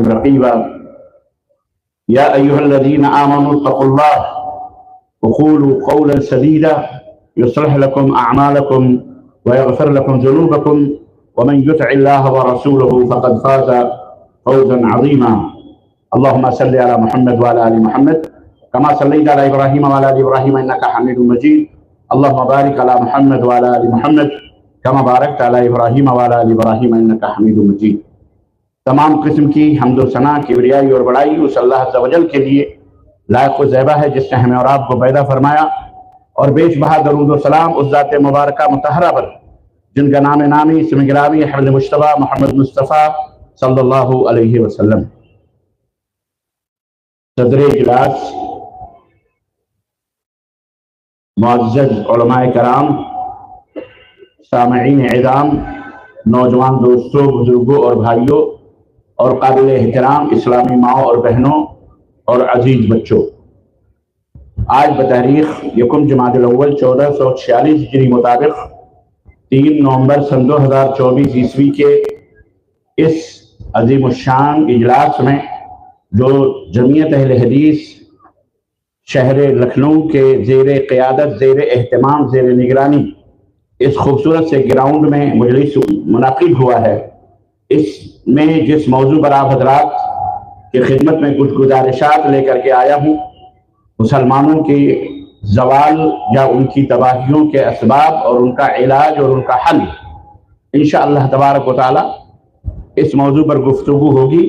رقيبا يا أيها الذين آمنوا اتقوا الله وقولوا قولا سديدا يصلح لكم أعمالكم ويغفر لكم ذنوبكم ومن يطع الله ورسوله فقد فاز فوزا عظيما اللهم صل على محمد وعلى آل محمد كما صليت على إبراهيم وعلى آل إبراهيم إنك حميد مجيد اللهم بارك على محمد وعلى آل محمد كما باركت على إبراهيم وعلى آل إبراهيم إنك حميد مجيد۔ تمام قسم کی حمد و ثنا، کبریائی اور بڑائی اس اللہ عز و جل کے لیے لائق و زیبا ہے جس نے ہمیں اور آپ کو پیدا فرمایا، اور بیش بہا درود و سلام اس ذات مبارکہ مطہرہ پر جن کا نام نامی اسم گرامی حمد مجتبی محمد مصطفیٰ صلی اللہ علیہ وسلم۔ صدر اجلاس، معزز علماء کرام، سامعین اعظام، نوجوان دوستوں، بزرگوں اور بھائیوں اور قابل احترام اسلامی ماؤں اور بہنوں اور عزیز بچوں، آج بتاریخ یکم جمادی الاول 1446 ہجری مطابق 3 نومبر سن 2024 عیسوی کے اس عظیم الشان اجلاس میں جو جمعیت اہل حدیث شہر لکھنؤ کے زیر قیادت، زیر اہتمام، زیر نگرانی اس خوبصورت سے گراؤنڈ میں مجلس منعقد ہوا ہے، اس میں جس موضوع پر آپ حضرات کی خدمت میں کچھ گزارشات لے کر کے آیا ہوں، مسلمانوں کے زوال یا ان کی تباہیوں کے اسباب اور ان کا علاج اور ان کا حل، انشاءاللہ تبارک و تعالی اس موضوع پر گفتگو ہوگی۔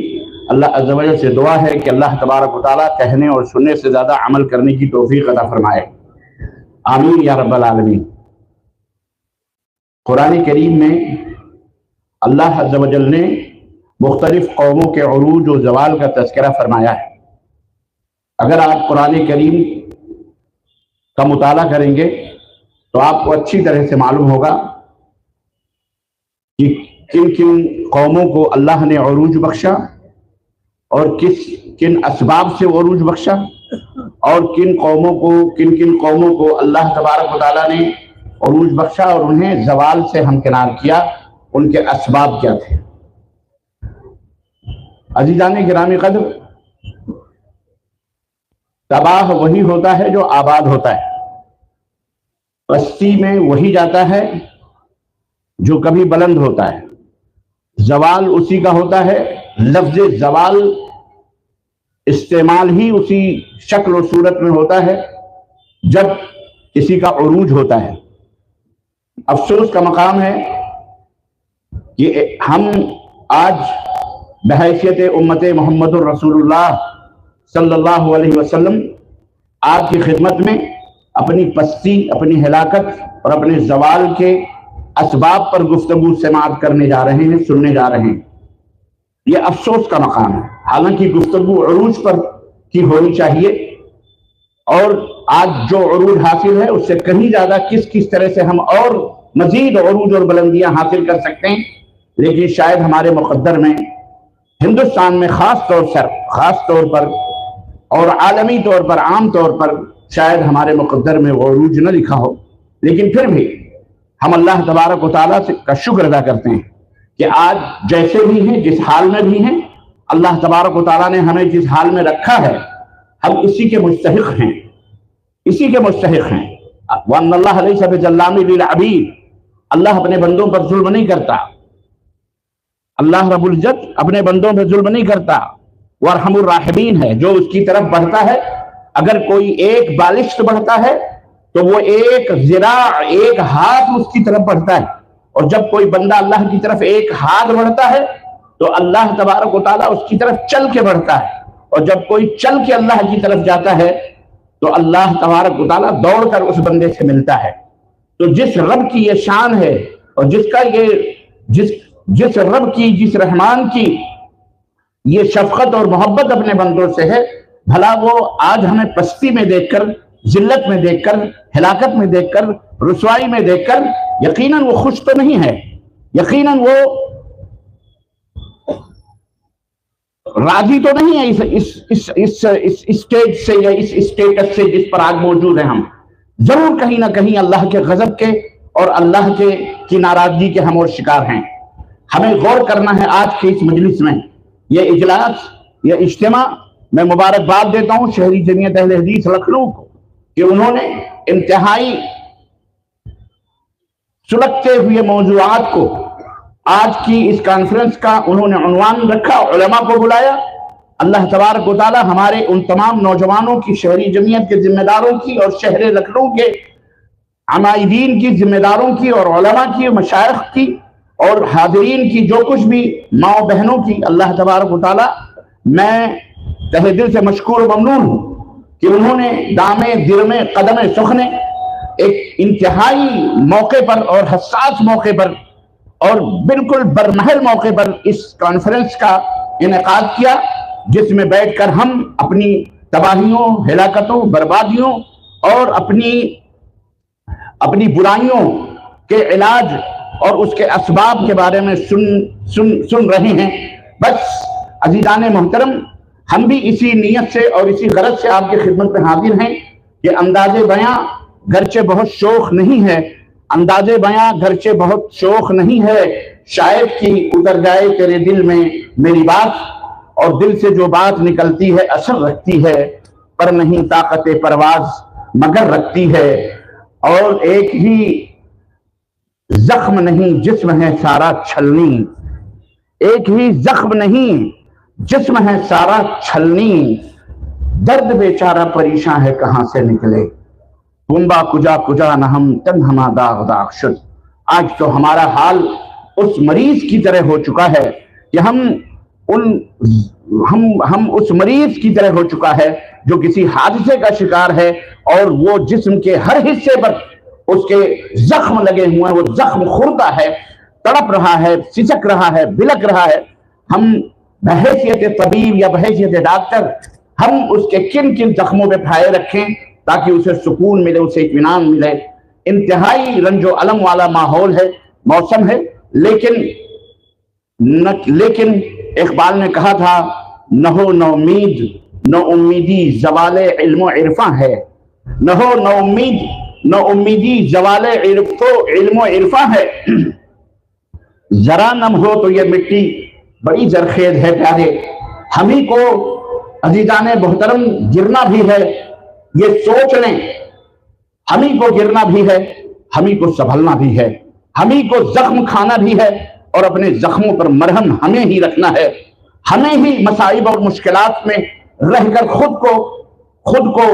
اللہ عز و جل سے دعا ہے کہ اللہ تبارک و تعالی کہنے اور سننے سے زیادہ عمل کرنے کی توفیق عطا فرمائے، آمین یا رب العالمین۔ قرآن کریم میں اللہ عز و جل نے مختلف قوموں کے عروج و زوال کا تذکرہ فرمایا ہے۔ اگر آپ قرآن کریم کا مطالعہ کریں گے تو آپ کو اچھی طرح سے معلوم ہوگا کہ کن کن قوموں کو اللہ نے عروج بخشا اور کن اسباب سے عروج بخشا، اور کن کن قوموں کو اللہ تبارک و تعالیٰ نے عروج بخشا اور انہیں زوال سے ہمکنار کیا، ان کے اسباب کیا تھے۔ عزیزان گرامی قدر، تباہ وہی ہوتا ہے جو آباد ہوتا ہے، پستی میں وہی جاتا ہے جو کبھی بلند ہوتا ہے، زوال اسی کا ہوتا ہے۔ لفظ زوال استعمال ہی اسی شکل و صورت میں ہوتا ہے جب کسی کا عروج ہوتا ہے۔ افسوس کا مقام ہے کہ ہم آج بحیثیت امت محمد الرسول اللہ صلی اللہ علیہ وسلم آپ کی خدمت میں اپنی پستی، اپنی ہلاکت اور اپنے زوال کے اسباب پر گفتگو سماعت کرنے جا رہے ہیں، سننے جا رہے ہیں۔ یہ افسوس کا مقام ہے، حالانکہ گفتگو عروج پر کی ہونی چاہیے، اور آج جو عروج حاصل ہے اس سے کہیں زیادہ کس طرح سے ہم اور مزید عروج اور بلندیاں حاصل کر سکتے ہیں، لیکن شاید ہمارے مقدر میں ہندوستان میں خاص طور پر اور عالمی طور پر، عام طور پر شاید ہمارے مقدر میں وہ عروج نہ لکھا ہو، لیکن پھر بھی ہم اللہ تبارک و تعالیٰ کا شکر ادا کرتے ہیں کہ آج جیسے بھی ہیں، جس حال میں بھی ہیں، اللہ تبارک و تعالیٰ نے ہمیں جس حال میں رکھا ہے ہم اسی کے مستحق ہیں، اسی کے مستحق ہیں۔ وَأَنَّ اللَّهَ لَيْسَ بِظَلَّامٍ لِلْعَبِيدِ، اللہ اپنے بندوں پر ظلم نہیں کرتا، اللہ رب العزت اپنے بندوں پر ظلم نہیں کرتا، وہ ارحم الراحمین ہے، جو اس کی طرف بڑھتا ہے، اگر کوئی ایک بالشت بڑھتا ہے تو وہ ایک ذراع، ایک ہاتھ اس کی طرف بڑھتا ہے، اور جب کوئی بندہ اللہ کی طرف ایک ہاتھ بڑھتا ہے تو اللہ تبارک و تعالیٰ اس کی طرف چل کے بڑھتا ہے، اور جب کوئی چل کے اللہ کی طرف جاتا ہے تو اللہ تبارک و تعالیٰ دوڑ کر اس بندے سے ملتا ہے۔ تو جس رب کی یہ شان ہے اور جس رب کی، جس رحمان کی یہ شفقت اور محبت اپنے بندوں سے ہے، بھلا وہ آج ہمیں پستی میں دیکھ کر، ذلت میں دیکھ کر، ہلاکت میں دیکھ کر، رسوائی میں دیکھ کر یقیناً وہ خوش تو نہیں ہے، یقیناً وہ راضی تو نہیں ہے اس اسٹیج سے یا اس اسٹیٹس سے جس پر آج موجود ہیں۔ ہم ضرور کہیں نہ کہیں اللہ کے غضب کے اور اللہ کی ناراضگی کے ہم اور شکار ہیں۔ ہمیں غور کرنا ہے آج کے اس مجلس میں یہ اجلاس، یہ اجتماع میں مبارکباد دیتا ہوں شہری جمعیت اہل حدیث لکھنؤ کو کہ انہوں نے انتہائی سلگتے ہوئے موضوعات کو آج کی اس کانفرنس کا انہوں نے عنوان رکھا، علماء کو بلایا۔ اللہ تبارک و تعالی ہمارے ان تمام نوجوانوں کی، شہری جمعیت کے ذمہ داروں کی اور شہر لکھنؤ کے عمائدین کی، ذمہ داروں کی اور علماء کی، مشائخ کی اور حاضرین کی، جو کچھ بھی ماں بہنوں کی، اللہ تبارک و تعالی میں تہ دل سے مشکور و ممنون ہوں کہ انہوں نے دامے درمے قدم سخنے ایک انتہائی موقع پر اور حساس موقع پر اور بالکل برمحل موقع پر اس کانفرنس کا انعقاد کیا، جس میں بیٹھ کر ہم اپنی تباہیوں، ہلاکتوں، بربادیوں اور اپنی برائیوں کے علاج اور اس کے اسباب کے بارے میں سن رہے ہیں۔ بس عزیزان محترم، ہم بھی اسی نیت سے اور اسی غرض سے آپ کی خدمت میں حاضر ہیں کہ انداز بیاں گرچہ بہت شوخ نہیں ہے، انداز بیاں گرچہ بہت شوخ نہیں ہے، شاید کہ اتر جائے تیرے دل میں میری بات، اور دل سے جو بات نکلتی ہے اثر رکھتی ہے، پر نہیں طاقت پرواز مگر رکھتی ہے، اور ایک ہی زخم نہیں جسم ہے سارا چھلنی، ایک ہی زخم نہیں جسم ہے سارا چھلنی، درد بیچارہ پریشاں ہے کہاں سے نکلے، کنبا کجا کجا نہ ہم تن ہما داغ داغ شد۔ آج تو ہمارا حال اس مریض کی طرح ہو چکا ہے کہ ہم اس مریض کی طرح ہو چکا ہے جو کسی حادثے کا شکار ہے اور وہ جسم کے ہر حصے پر اس کے زخم لگے ہوئے ہیں، وہ زخم خورتا ہے، تڑپ رہا ہے، سسک رہا ہے، بلک رہا ہے۔ ہم بحیثیت طبیب یا بحیثیت ڈاکٹر ہم اس کے کن کن زخموں پہ پھائے رکھیں تاکہ اسے سکون ملے، اسے اطمینان ملے۔ انتہائی رنج و علم والا ماحول ہے، موسم ہے، لیکن اقبال نے کہا تھا نہ ہو نہ امید نہ امیدی زوال علم و عرفاں ہے، نہ ہو نہ امید نہ امیدی زوال علم و عرفاں ہے، ذرا نم ہو تو یہ مٹی بڑی زرخیز ہے پیارے، ہم ہی کو عزیزان محترم گرنا بھی ہے، یہ سوچ لیں، ہم ہی کو گرنا بھی ہے، ہم ہی کو سنبھلنا بھی ہے، ہم ہی کو زخم کھانا بھی ہے، اور اپنے زخموں پر مرہم ہمیں ہی رکھنا ہے، ہمیں ہی مصائب اور مشکلات میں رہ کر خود کو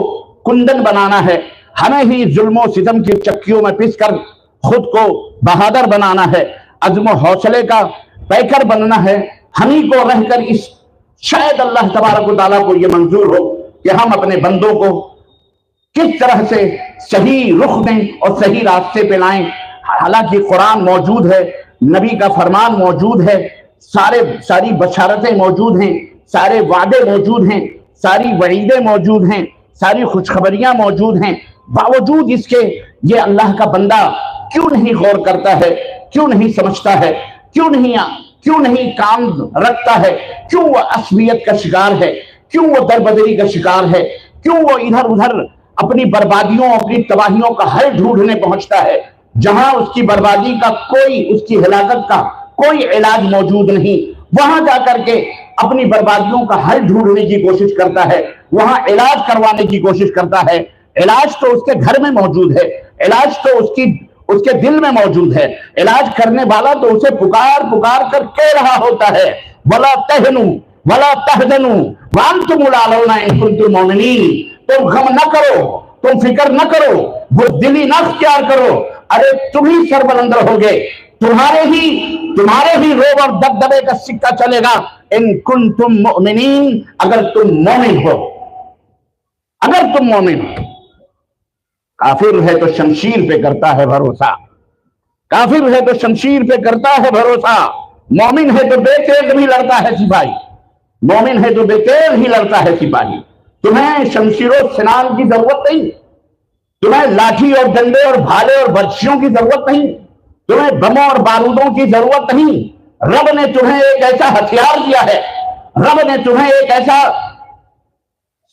کندن بنانا ہے، ہمیں ہی ظلم و ستم کی چکیوں میں پس کر خود کو بہادر بنانا ہے، عزم و حوصلے کا پیکر بننا ہے، ہم ہی کو رہ کر شاید اللہ تبارک و تعالیٰ کو یہ منظور ہو کہ ہم اپنے بندوں کو کس طرح سے صحیح رخ دیں اور صحیح راستے پہ لائیں۔ حالانکہ قرآن موجود ہے، نبی کا فرمان موجود ہے، ساری بشارتیں موجود ہیں، سارے وعدے موجود ہیں، ساری وعیدیں موجود ہیں، ساری خوشخبریاں موجود ہیں، باوجود اس کے یہ اللہ کا بندہ کیوں نہیں غور کرتا ہے، کیوں نہیں سمجھتا ہے، کیوں نہیں کام رکھتا ہے، کیوں وہ عصبیت کا شکار ہے، کیوں وہ دربدری کا شکار ہے، کیوں وہ ادھر ادھر اپنی بربادیوں، اپنی تباہیوں کا حل ڈھونڈنے پہنچتا ہے، جہاں اس کی بربادی کا اس کی ہلاکت کا کوئی علاج موجود نہیں، وہاں جا کر کے اپنی بربادیوں کا حل ڈھونڈنے کی کوشش کرتا ہے، وہاں علاج کروانے کی کوشش کرتا ہے۔ علاج تو اس کے گھر میں موجود ہے، علاج تو اس کے دل میں موجود ہے، علاج کرنے والا تو اسے پکار کر کہہ رہا ہوتا ہے وَلَا تَهْنُوا وَلَا تَحْزَنُوا وَأَنْتُمُ الْأَعْلَوْنَ إِن كُنتُم مُؤْمِنِينَ، تم غم نہ کرو، تم فکر نہ کرو، بزدلی نہ اختیار کرو، ارے تم ہی سربلند رہو گے، تمہارے ہی روب اور دبدبے کا سکہ چلے گا، ان کنتم مؤمنین، اگر تم مومن ہو، اگر تم مومن ہو۔ کافر ہے تو شمشیر پہ کرتا ہے بھروسہ، کافر ہے تو شمشیر پہ کرتا ہے بھروسہ، مومن ہے تو بے تیغ بھی لڑتا ہے سپاہی، مومن ہے تو بے تیغ ہی لڑتا ہے سپاہی۔ تمہیں شمشیر و سنان کی ضرورت نہیں، تمہیں لاٹھی اور ڈنڈے اور بھالے اور برچھیوں کی ضرورت نہیں، تمہیں بموں اور بارودوں کی ضرورت نہیں۔ رب نے تمہیں ایک ایسا ہتھیار دیا ہے، رب نے تمہیں ایک ایسا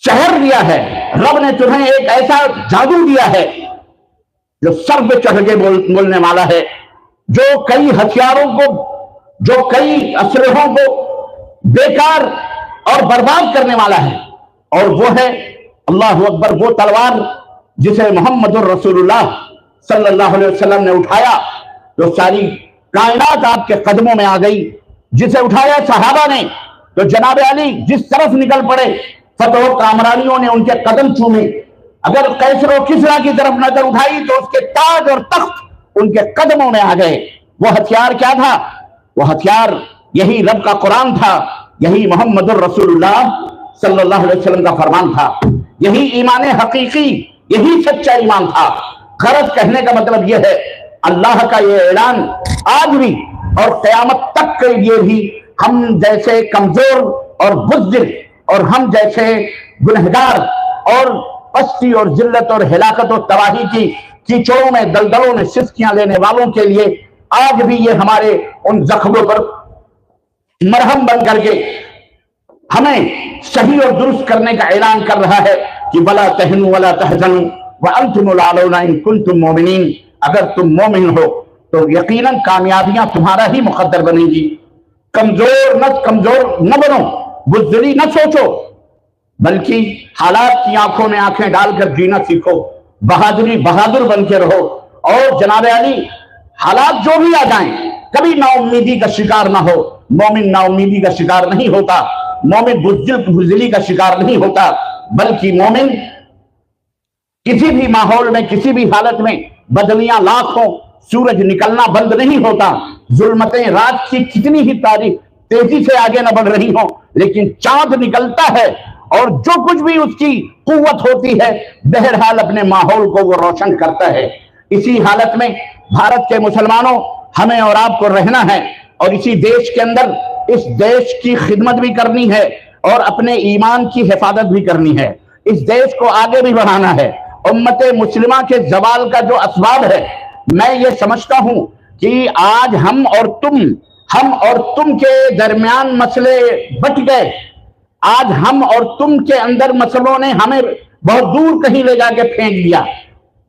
شہر دیا ہے، رب نے تمہیں ایک ایسا جادو دیا ہے جو سر پہ چڑھ کے بولنے والا ہے، جو کئی ہتھیاروں کو، جو کئی اسلحوں کو بیکار اور برباد کرنے والا ہے، اور وہ ہے اللہ اکبر وہ تلوار جسے محمد الرسول اللہ صلی اللہ علیہ وسلم نے اٹھایا تو ساری کائنات آپ کے قدموں میں آ گئی، جسے اٹھایا صحابہ نے تو جناب علی جس طرف نکل پڑے فتح و کامرانیوں نے ان کے قدم چومے، اگر قیصر و کسریٰ کی طرف نظر اٹھائی تو اس کے تاج اور تخت ان کے قدموں میں آ گئے۔ وہ ہتھیار کیا تھا؟ وہ ہتھیار یہی رب کا قرآن تھا، یہی محمد الرسول اللہ صلی اللہ علیہ وسلم کا فرمان تھا، یہی ایمان حقیقی، یہی سچا ایمان تھا۔ غرض کہنے کا مطلب یہ ہے اللہ کا یہ اعلان آج بھی اور قیامت تک کے لیے بھی ہم جیسے کمزور اور بزدل اور ہم جیسے گنہگار اور پستی اور ذلت اور ہلاکت اور تباہی کی کیچڑوں میں دلدلوں میں سسکیاں لینے والوں کے لیے آج بھی یہ ہمارے ان زخموں پر مرہم بن کر کے ہمیں صحیح اور درست کرنے کا اعلان کر رہا ہے کہ وَلَا تَهِنُوا وَلَا تَحْزَنُوا وَأَنْتُمُ الْأَعْلَوْنَ إِن كُنتُم مُؤْمِنِينَ، اگر تم مومن ہو تو یقیناً کامیابیاں تمہارا ہی مقدر بنیں گی۔ کمزور نہ بنو، بزدلی نہ سوچو، بلکہ حالات کی آنکھوں میں آنکھیں ڈال کر جینا سیکھو، بہادر بن کے رہو، اور جناب علی حالات جو بھی آ جائیں کبھی نا امیدی کا شکار نہ ہو۔ مومن نا امیدی کا شکار نہیں ہوتا، مومن بزدلی کا شکار نہیں ہوتا، بلکہ مومن کسی بھی ماحول میں کسی بھی حالت میں بدلیاں لاکھ ہوں، سورج نکلنا بند نہیں ہوتا، ظلمتیں رات کی کتنی ہی تیزی سے آگے نہ بڑھ رہی ہوں لیکن چاند نکلتا ہے اور جو کچھ بھی اس کی قوت ہوتی ہے بہرحال اپنے ماحول کو وہ روشن کرتا ہے۔ اسی حالت میں بھارت کے مسلمانوں ہمیں اور آپ کو رہنا ہے، اور اسی دیش کے اندر اس دیش کی خدمت بھی کرنی ہے اور اپنے ایمان کی حفاظت بھی کرنی ہے، اس دیش کو آگے بھی بڑھانا ہے۔ امت مسلمہ کے زوال کا جو اسباب ہے، میں یہ سمجھتا ہوں کہ آج ہم اور تم کے درمیان مسئلے بٹ گئے، آج ہم اور تم کے اندر مسئلوں نے ہمیں بہت دور کہیں لے جا کے پھینک دیا،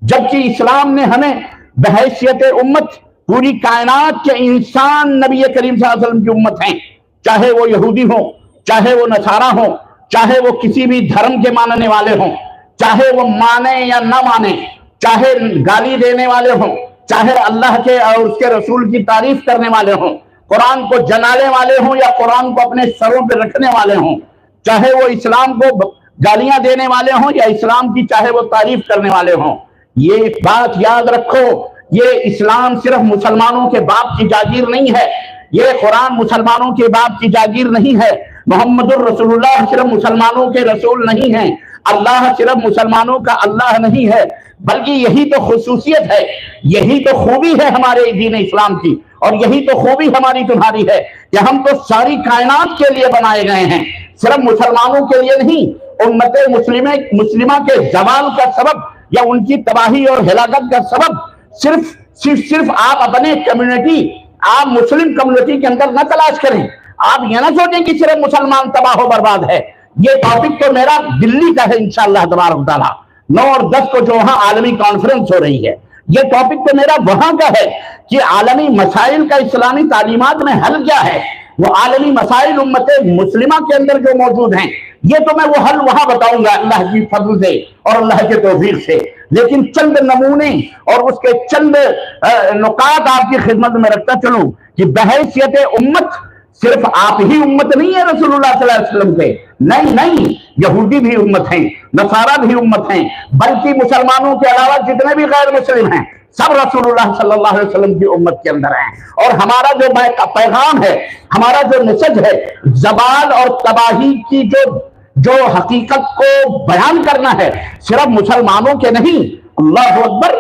جبکہ اسلام نے ہمیں بحیثیت امت پوری کائنات کے انسان نبی کریم صلی اللہ علیہ وسلم کی امت ہیں، چاہے وہ یہودی ہوں، چاہے وہ نصارہ ہوں، چاہے وہ کسی بھی دھرم کے ماننے والے ہوں، چاہے وہ مانے یا نہ مانے، چاہے گالی دینے والے ہوں، چاہے اللہ کے اور اس کے رسول کی تعریف کرنے والے ہوں، قرآن کو جلانے والے ہوں یا قرآن کو اپنے سروں پہ رکھنے والے ہوں، چاہے وہ اسلام کو گالیاں دینے والے ہوں یا اسلام کی چاہے وہ تعریف کرنے والے ہوں، یہ بات یاد رکھو، یہ اسلام صرف مسلمانوں کے باپ کی جاگیر نہیں ہے، یہ قرآن مسلمانوں کے باپ کی جاگیر نہیں ہے، محمد الرسول اللہ صرف مسلمانوں کے رسول نہیں ہیں، اللہ صرف مسلمانوں کا اللہ نہیں ہے، بلکہ یہی تو خصوصیت ہے، یہی تو خوبی ہے ہمارے دین اسلام کی، اور یہی تو خوبی ہماری تمہاری ہے کہ ہم تو ساری کائنات کے لیے بنائے گئے ہیں، صرف مسلمانوں کے لیے نہیں۔ امت مسلمہ کے زوال کا سبب یا ان کی تباہی اور ہلاکت کا سبب صرف آپ اپنے کمیونٹی، آپ مسلم کمیونٹی کے اندر نہ تلاش کریں، آپ یہ نہ سوچیں کہ صرف مسلمان تباہ و برباد ہے۔ یہ ٹاپک تو میرا دلی کا ہے انشاءاللہ تبارک تعالیٰ، 9 اور 10 کو جو وہاں عالمی کانفرنس ہو رہی ہے، یہ ٹاپک تو میرا وہاں کا ہے کہ عالمی مسائل کا اسلامی تعلیمات میں حل کیا ہے، وہ عالمی مسائل امت مسلمہ کے اندر جو موجود ہیں، یہ تو میں وہ حل وہاں بتاؤں گا اللہ کی فضل سے اور اللہ کے توفیق سے، لیکن چند نمونے اور اس کے چند نکات آپ کی خدمت میں رکھتا چلوں کہ بحیثیت امت صرف آپ ہی امت نہیں ہے رسول اللہ صلی اللہ علیہ وسلم کے، نہیں، یہودی بھی امت ہیں، نصارہ بھی امت ہیں، بلکہ مسلمانوں کے علاوہ جتنے بھی غیر مسلم ہیں سب رسول اللہ صلی اللہ علیہ وسلم کی امت کے اندر ہیں، اور ہمارا جو پیغام ہے، ہمارا جو میسج ہے، زوال اور تباہی کی جو حقیقت کو بیان کرنا ہے، صرف مسلمانوں کے نہیں۔ اللہ اکبر،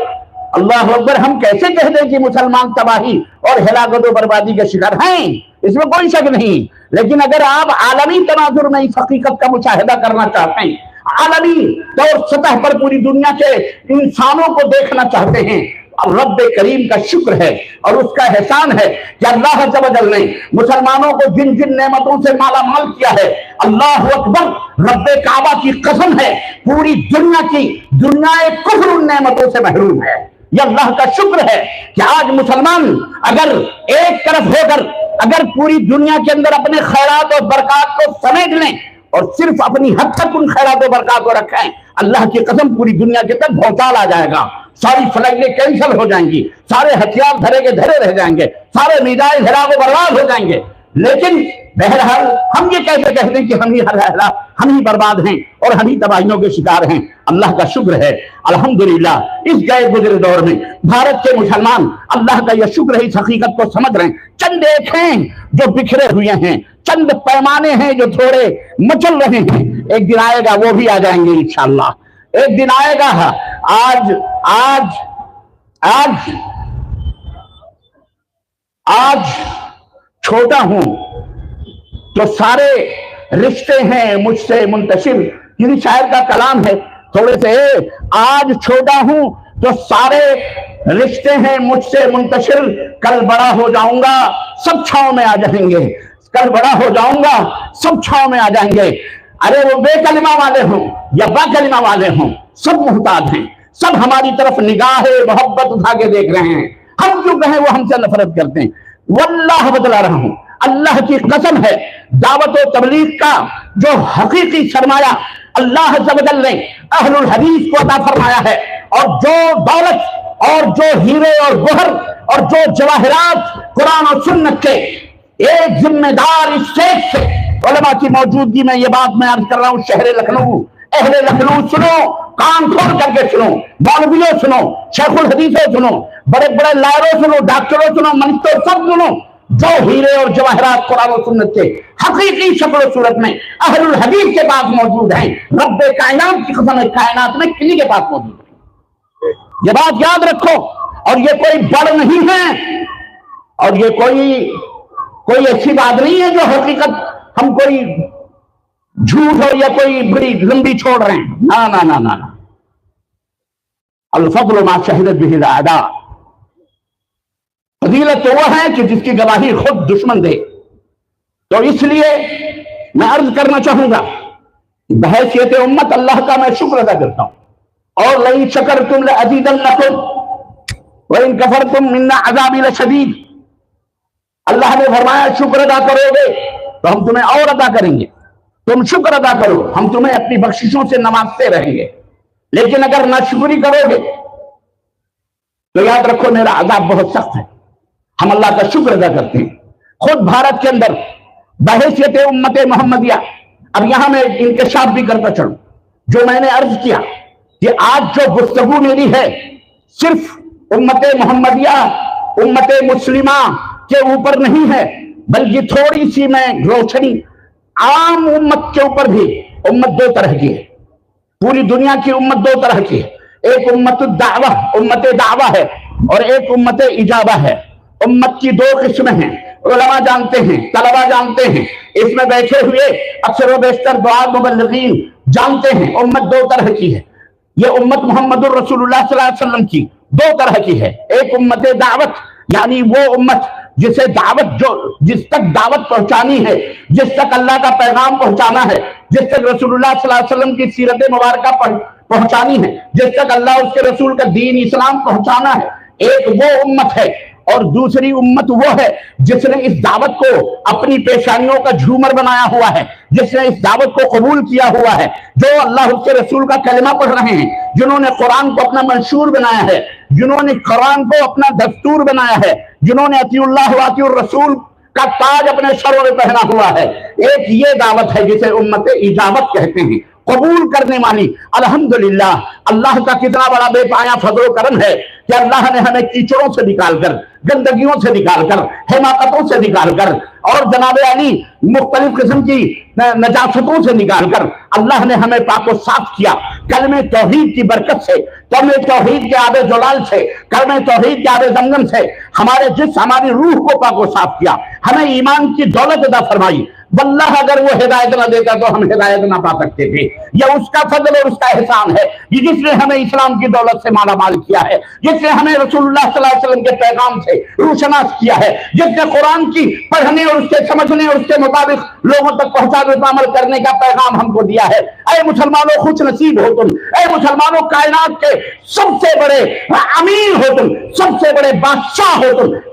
اللہ اکبر، ہم کیسے کہہ دیں کہ مسلمان تباہی اور ہلاکت و بربادی کے شکار ہیں، اس میں کوئی شک نہیں، لیکن اگر آپ عالمی تناظر میں اس حقیقت کا مشاہدہ کرنا چاہتے ہیں، عالمی طور سطح پر پوری دنیا کے انسانوں کو دیکھنا چاہتے ہیں، رب کریم کا شکر ہے اور اس کا احسان ہے کہ اللہ عز و جل نے مسلمانوں کو جن نعمتوں سے مالا مال کیا ہے، اللہ اکبر، رب کعبہ کی قسم ہے، پوری دنیا کفر ان نعمتوں سے محروم ہے۔ یہ اللہ کا شکر ہے کہ آج مسلمان اگر ایک طرف ہو کر اگر پوری دنیا کے اندر اپنے خیرات اور برکات کو سمیٹ لیں اور صرف اپنی حد تک ان خیرات و برکات کو رکھیں، اللہ کی قسم پوری دنیا کے تک بھونچال آ جائے گا، ساری فلائٹیں کینسل ہو جائیں گی، سارے ہتھیار دھرے کے دھرے رہ جائیں گے، سارے میزائل ہراغ و برباد ہو جائیں گے۔ لیکن بہرحال ہم یہ کیسے کہتے ہیں کہ ہم ہی برباد ہیں اور ہم ہی تباہیوں کے شکار ہیں؟ اللہ کا شکر ہے الحمدللہ اس گئے گزرے دور میں بھارت کے مسلمان اللہ کا یہ شکر ہے اس حقیقت کو سمجھ رہے ہیں۔ چند ایک ہیں جو بکھرے ہوئے ہیں، چند پیمانے ہیں جو تھوڑے مچل رہے ہیں، ایک دن آئے گا وہ بھی آ جائیں گے انشاءاللہ، ایک دن آئے گا۔ آج آج آج آج چھوٹا ہوں تو سارے رشتے ہیں مجھ سے منتشر، یعنی شاعر کا کلام ہے تھوڑے سے، آج چھوٹا ہوں تو سارے رشتے ہیں مجھ سے منتشر، کل بڑا ہو جاؤں گا سب چھاؤں میں آ جائیں گے، کل بڑا ہو جاؤں گا سب چھاؤں میں آ جائیں گے۔ ارے وہ بے کلمہ والے ہوں یا با کلمہ والے ہوں، سب محتاج ہیں، سب ہماری طرف نگاہ محبت اٹھا کے دیکھ رہے ہیں، ہم جو کہیں وہ ہم سے نفرت کرتے ہیں۔ واللہ بتلا رہا ہوں، اللہ کی قسم ہے، دعوت و تبلیغ کا جو حقیقی سرمایہ اللہ عز و جل نے اہل الحدیث کو عطا فرمایا ہے، اور جو دولت اور جو ہیرے اور گوہر اور جو جواہرات قرآن اور سنت کے ایک ذمہ دار اسٹیٹ سے علماء کی موجودگی میں یہ بات میں عرض کر رہا ہوں، شہر لکھنؤ، اہل لکھنؤ سنو، کان کھول کر کے سنو، مولویوں سنو، شیخ الحدیثوں سنو، بڑے بڑے لائروں سنو، ڈاکٹروں سنو، منسٹروں سب سنو، جو ہیرے اور جواہرات قرآن و سنت کے حقیقی شکل و صورت میں اہل الحدیث کے پاس موجود ہیں، رب کائنات کی قسم ہے کائنات میں کسی کے پاس موجود ہیں۔ یہ بات یاد رکھو، اور یہ کوئی بڑ نہیں ہے، اور یہ کوئی ایسی بات نہیں ہے جو حقیقت ہم کوئی جھوٹ ہو یا کوئی بڑی لمبی چھوڑ رہے ہیں، نا نا نا نا۔ الفضل ما شہدت بہ الاعداء، فضیلت تو وہ ہے کہ جس کی گواہی خود دشمن دے۔ تو اس لیے میں عرض کرنا چاہوں گا، بحیثیت امت اللہ کا میں شکر ادا کرتا ہوں، اور لئن شکرتم لأزیدنکم وإن کفرتم ان عذابی لشدید، اللہ نے فرمایا شکر ادا کرو گے تو ہم تمہیں اور ادا کریں گے، تم شکر ادا کرو ہم تمہیں اپنی بخششوں سے نوازتے رہیں گے، لیکن اگر ناشکری کرو گے تو یاد رکھو میرا عذاب بہت سخت ہے۔ ہم اللہ کا شکر ادا کرتے ہیں۔ خود بھارت کے اندر بحیثیت امت محمدیہ، اب یہاں میں انکشاف بھی کرتا چلوں، جو میں نے عرض کیا کہ آج جو گفتگو میری ہے صرف امت محمدیہ، امت مسلمہ کے اوپر نہیں ہے، بلکہ تھوڑی سی میں روشنی عام امت کے اوپر بھی۔ امت دو طرح کی ہے، پوری دنیا کی امت دو طرح کی ہے، ایک امت الدعوہ، امت دعوہ ہے، اور ایک امت اجابہ ہے۔ امت کی دو قسمیں ہیں، علماء جانتے ہیں، طلباء جانتے ہیں، اس میں بیٹھے ہوئے اکثر و بیشتر دعاء مبلغین جانتے ہیں، امت دو طرح کی ہے۔ یہ امت محمد الرسول اللہ صلی اللہ علیہ وسلم کی دو طرح کی ہے، ایک امت دعوت، یعنی وہ امت جسے جس تک دعوت پہنچانی ہے، جس تک اللہ کا پیغام پہنچانا ہے، جس تک رسول اللہ صلی اللہ علیہ وسلم کی سیرت مبارکہ پہنچانی ہے، جس تک اللہ اس کے رسول کا دین اسلام پہنچانا ہے، ایک وہ امت ہے۔ اور دوسری امت وہ ہے جس نے اس دعوت کو اپنی پیشانیوں کا جھومر بنایا ہوا ہے، جس نے اس دعوت کو قبول کیا ہوا ہے، جو اللہ اس کے رسول کا کلمہ پڑھ رہے ہیں، جنہوں نے قرآن کو اپنا منشور بنایا ہے، جنہوں نے قرآن کو اپنا دستور بنایا ہے، جنہوں نے اطیع اللہ و اطیع الرسول کا تاج اپنے سروں میں پہنا ہوا ہے۔ ایک یہ دعوت ہے جسے امت اجابت کہتے ہیں، قبول کرنے والی۔ الحمدللہ اللہ کا کتنا بڑا بے پایا فضل و کرم ہے کہ اللہ نے ہمیں کیچڑوں سے نکال کر، گندگیوں سے نکال کر، حماقتوں سے نکال کر، اور جناب علی مختلف قسم کی نجاستوں سے نکال کر اللہ نے ہمیں پاک و صاف کیا۔ کلمہ توحید کی برکت سے، کلمہ توحید کے آب جلال سے، کلمہ توحید کے آب زمزم سے ہمارے جسم، ہماری روح کو پاک و صاف کیا، ہمیں ایمان کی دولت عطا فرمائی۔ واللہ اگر وہ ہدایت نہ دیتا تو ہم ہدایت نہ پا سکتے تھے۔ یہ اس کا فضل اور اس کا احسان ہے، یہ جس نے ہمیں اسلام کی دولت سے مالا مال کیا ہے، جس نے ہمیں رسول اللہ صلی اللہ علیہ وسلم کے پیغام سے روشناس کیا ہے، جس نے قرآن کی پڑھنے اور اس کے سمجھنے اور اس کے مطابق لوگوں تک پہنچانے پر عمل کرنے کا پیغام ہم کو دیا ہے۔ اے مسلمانوں خوش نصیب ہو تم، اے مسلمانوں کائنات کے سب سے بڑے امیر ہو تم، سب سے بڑے بادشاہ ہو تم،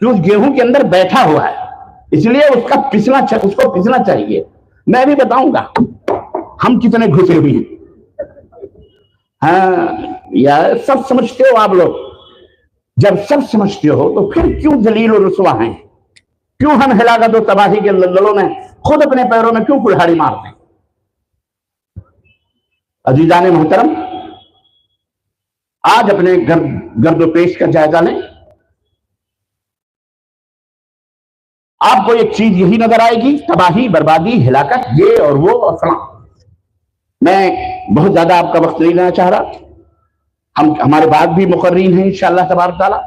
کہ اس گیہوں کے اندر بیٹھا ہوا ہے، اس لیے اس کو پسنا چاہیے۔ میں بھی بتاؤں گا ہم کتنے گھسے ہوئے ہیں۔ ہاں یار، سب سمجھتے ہو آپ لوگ، جب سب سمجھتے ہو تو پھر کیوں ذلیل و رسوا ہیں؟ کیوں ہم ہلاکت و تباہی کے دلدلوں میں خود اپنے پیروں میں کیوں کلہاڑی مارتے ہیں؟ عزیزان محترم، آج اپنے گرد و پیش کا جائزہ لیں۔ آپ کو ایک چیز یہی نظر آئے گی، تباہی، بربادی، ہلاکت، یہ اور وہ اور فلاں۔ میں بہت زیادہ آپ کا وقت نہیں لینا چاہ رہا، ہمارے بعد بھی مقررین ہیں انشاءاللہ تبارک تعالیٰ۔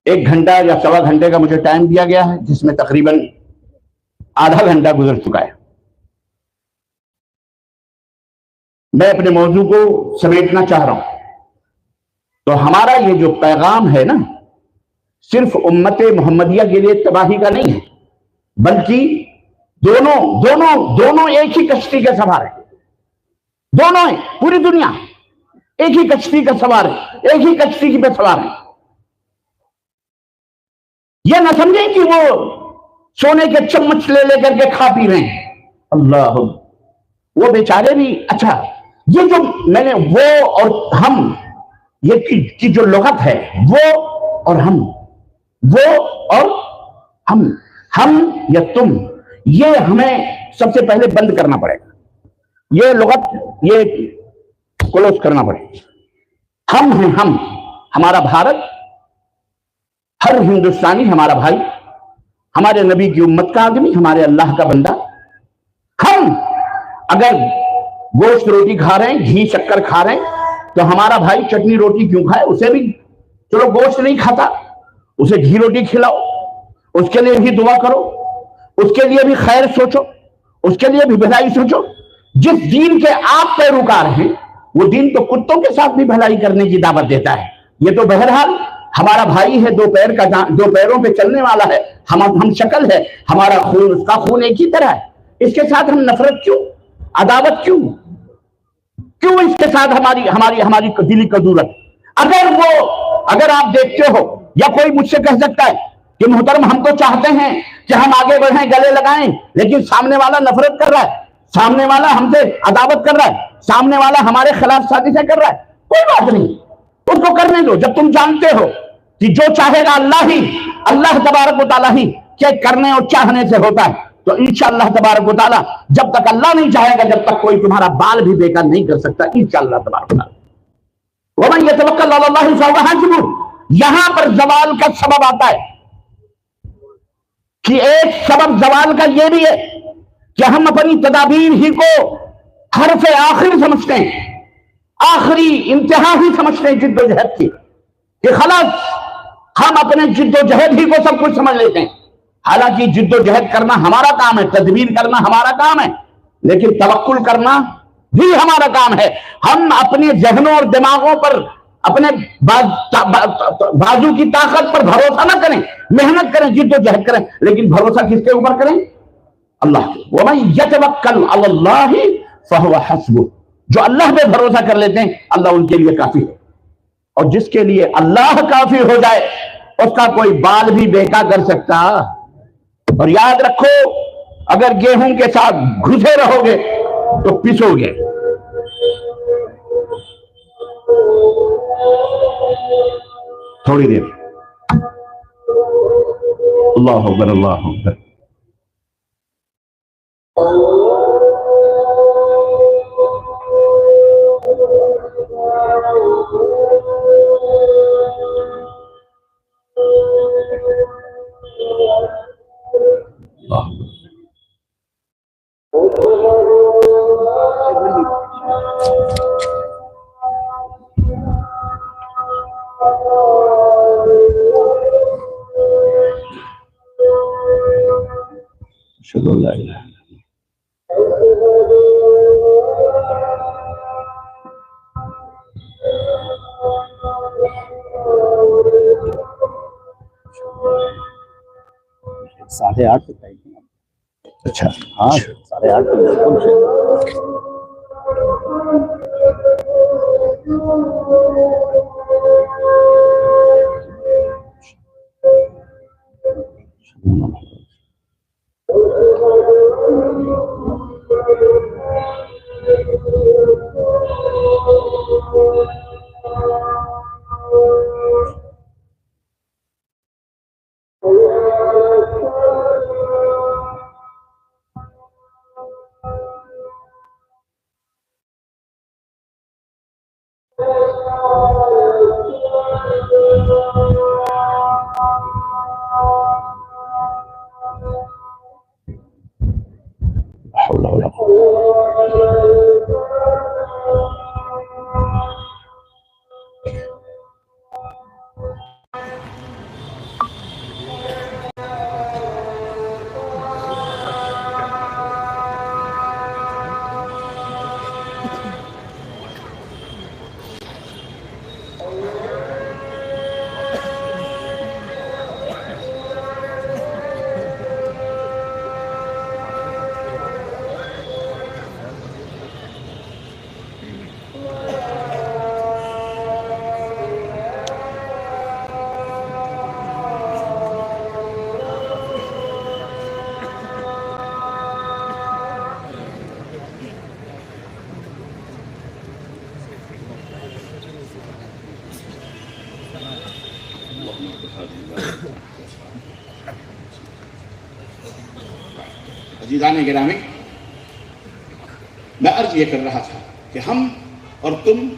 1 گھنٹہ یا سوا گھنٹے کا مجھے ٹائم دیا گیا ہے، جس میں تقریباً آدھا گھنٹہ گزر چکا ہے۔ میں اپنے موضوع کو سمیٹنا چاہ رہا ہوں۔ تو ہمارا یہ جو پیغام ہے نا، صرف امت محمدیہ کے لیے تباہی کا نہیں ہے، بلکہ دونوں ایک ہی کشتی کے سوار ہیں، دونوں ہیں، پوری دنیا ایک ہی کشتی کا سوار ہے، ایک ہی کشتی کی پہ سوار ہیں۔ یہ نہ سمجھیں کہ وہ سونے کے چمچ لے کر کے کھا پی رہے ہیں، اللہ، وہ بیچارے بھی۔ اچھا، یہ جو میں نے وہ اور ہم، یہ کی جو لغت ہے، وہ اور ہم، وہ اور ہم یا تم، یہ ہمیں سب سے پہلے بند کرنا پڑے گا، یہ لغت یہ کلوز کرنا پڑے گا۔ ہم ہیں، ہمارا بھارت، ہر ہندوستانی ہمارا بھائی، ہمارے نبی کی امت کا آدمی، ہمارے اللہ کا بندہ۔ ہم اگر گوشت روٹی کھا رہے ہیں، گھی شکر کھا رہے ہیں، تو ہمارا بھائی چٹنی روٹی کیوں کھائے؟ اسے بھی چلو گوشت نہیں کھاتا، اسے گھی روٹی کھلاؤ، اس کے لیے بھی دعا کرو، اس کے لیے بھی خیر سوچو، اس کے لیے بھی بھلائی سوچو۔ جس دین کے آپ پیروکار ہیں، وہ دین تو کتوں کے ساتھ بھی بھلائی کرنے کی دعوت دیتا ہے۔ یہ تو بہرحال ہمارا بھائی ہے، دو پیروں پہ چلنے والا ہے، ہم شکل ہے، ہمارا خون اس کا خون ایک ہی طرح ہے۔ اس کے ساتھ ہم نفرت کیوں، عداوت کیوں اس کے ساتھ ہماری دلی کدورت؟ اگر آپ دیکھتے ہو، یا کوئی مجھ سے کہہ سکتا ہے کہ محترم ہم تو چاہتے ہیں کہ ہم آگے بڑھیں، گلے لگائیں، لیکن سامنے والا نفرت کر رہا ہے، سامنے والا ہم سے عداوت کر رہا ہے، سامنے والا ہمارے خلاف سازشیں کر رہا ہے، کوئی بات نہیں، اس کو کرنے دو۔ جب تم جانتے ہو کہ جو چاہے گا اللہ تبارک و تعالیٰ ہی کہ کرنے اور چاہنے سے ہوتا ہے، تو انشاءاللہ تبارک و تعالیٰ جب تک اللہ نہیں چاہے گا، جب تک کوئی تمہارا بال بھی بیکار نہیں کر سکتا، انشاءاللہ تبارک و تعالیٰ۔ وَمَن يَتَوَكَّلْ عَلَى اللَّهِ فَهُوَ حَسْبُهُ۔ یہاں پر زوال کا سبب آتا ہے کہ ایک سبب زوال کا یہ بھی ہے کہ ہم اپنی تدابیر ہی کو حرف آخر سمجھتے ہیں، آخری انتہا ہی سمجھتے ہیں جد و جہد کی، کہ خلاص ہم اپنے جد و جہد ہی کو سب کچھ سمجھ لیتے ہیں۔ حالانکہ جد و جہد کرنا ہمارا کام ہے، تدبیر کرنا ہمارا کام ہے، لیکن توکل کرنا بھی ہمارا کام ہے۔ ہم اپنے ذہنوں اور دماغوں پر، اپنے بازو کی طاقت پر بھروسہ نہ کریں، محنت کریں، جد و جہد کریں، لیکن بھروسہ کس کے اوپر کریں؟ اللہ کے۔ وَمَن يَتَوَكَّلْ عَلَى اللَّهِ فَهُوَ حَسْبُهُ۔ جو اللہ پہ بھروسہ کر لیتے ہیں، اللہ ان کے لیے کافی ہے، اور جس کے لیے اللہ کافی ہو جائے، اس کا کوئی بال بھی بیکا کر سکتا۔ اور یاد رکھو، اگر گیہوں کے ساتھ گھسے رہو گے تو پسو گے۔ تھوڑی دیر، اللہ اکبر، اللہ اکبر۔ اشہد ان لا الہ الا اللہ۔ 8:30 تک ٹائم ہے۔ اچھا، ہاں 8:30 تک بالکل سے۔ عزیزان گرامی، میں عرض یہ کر رہا تھا کہ ہم اور تم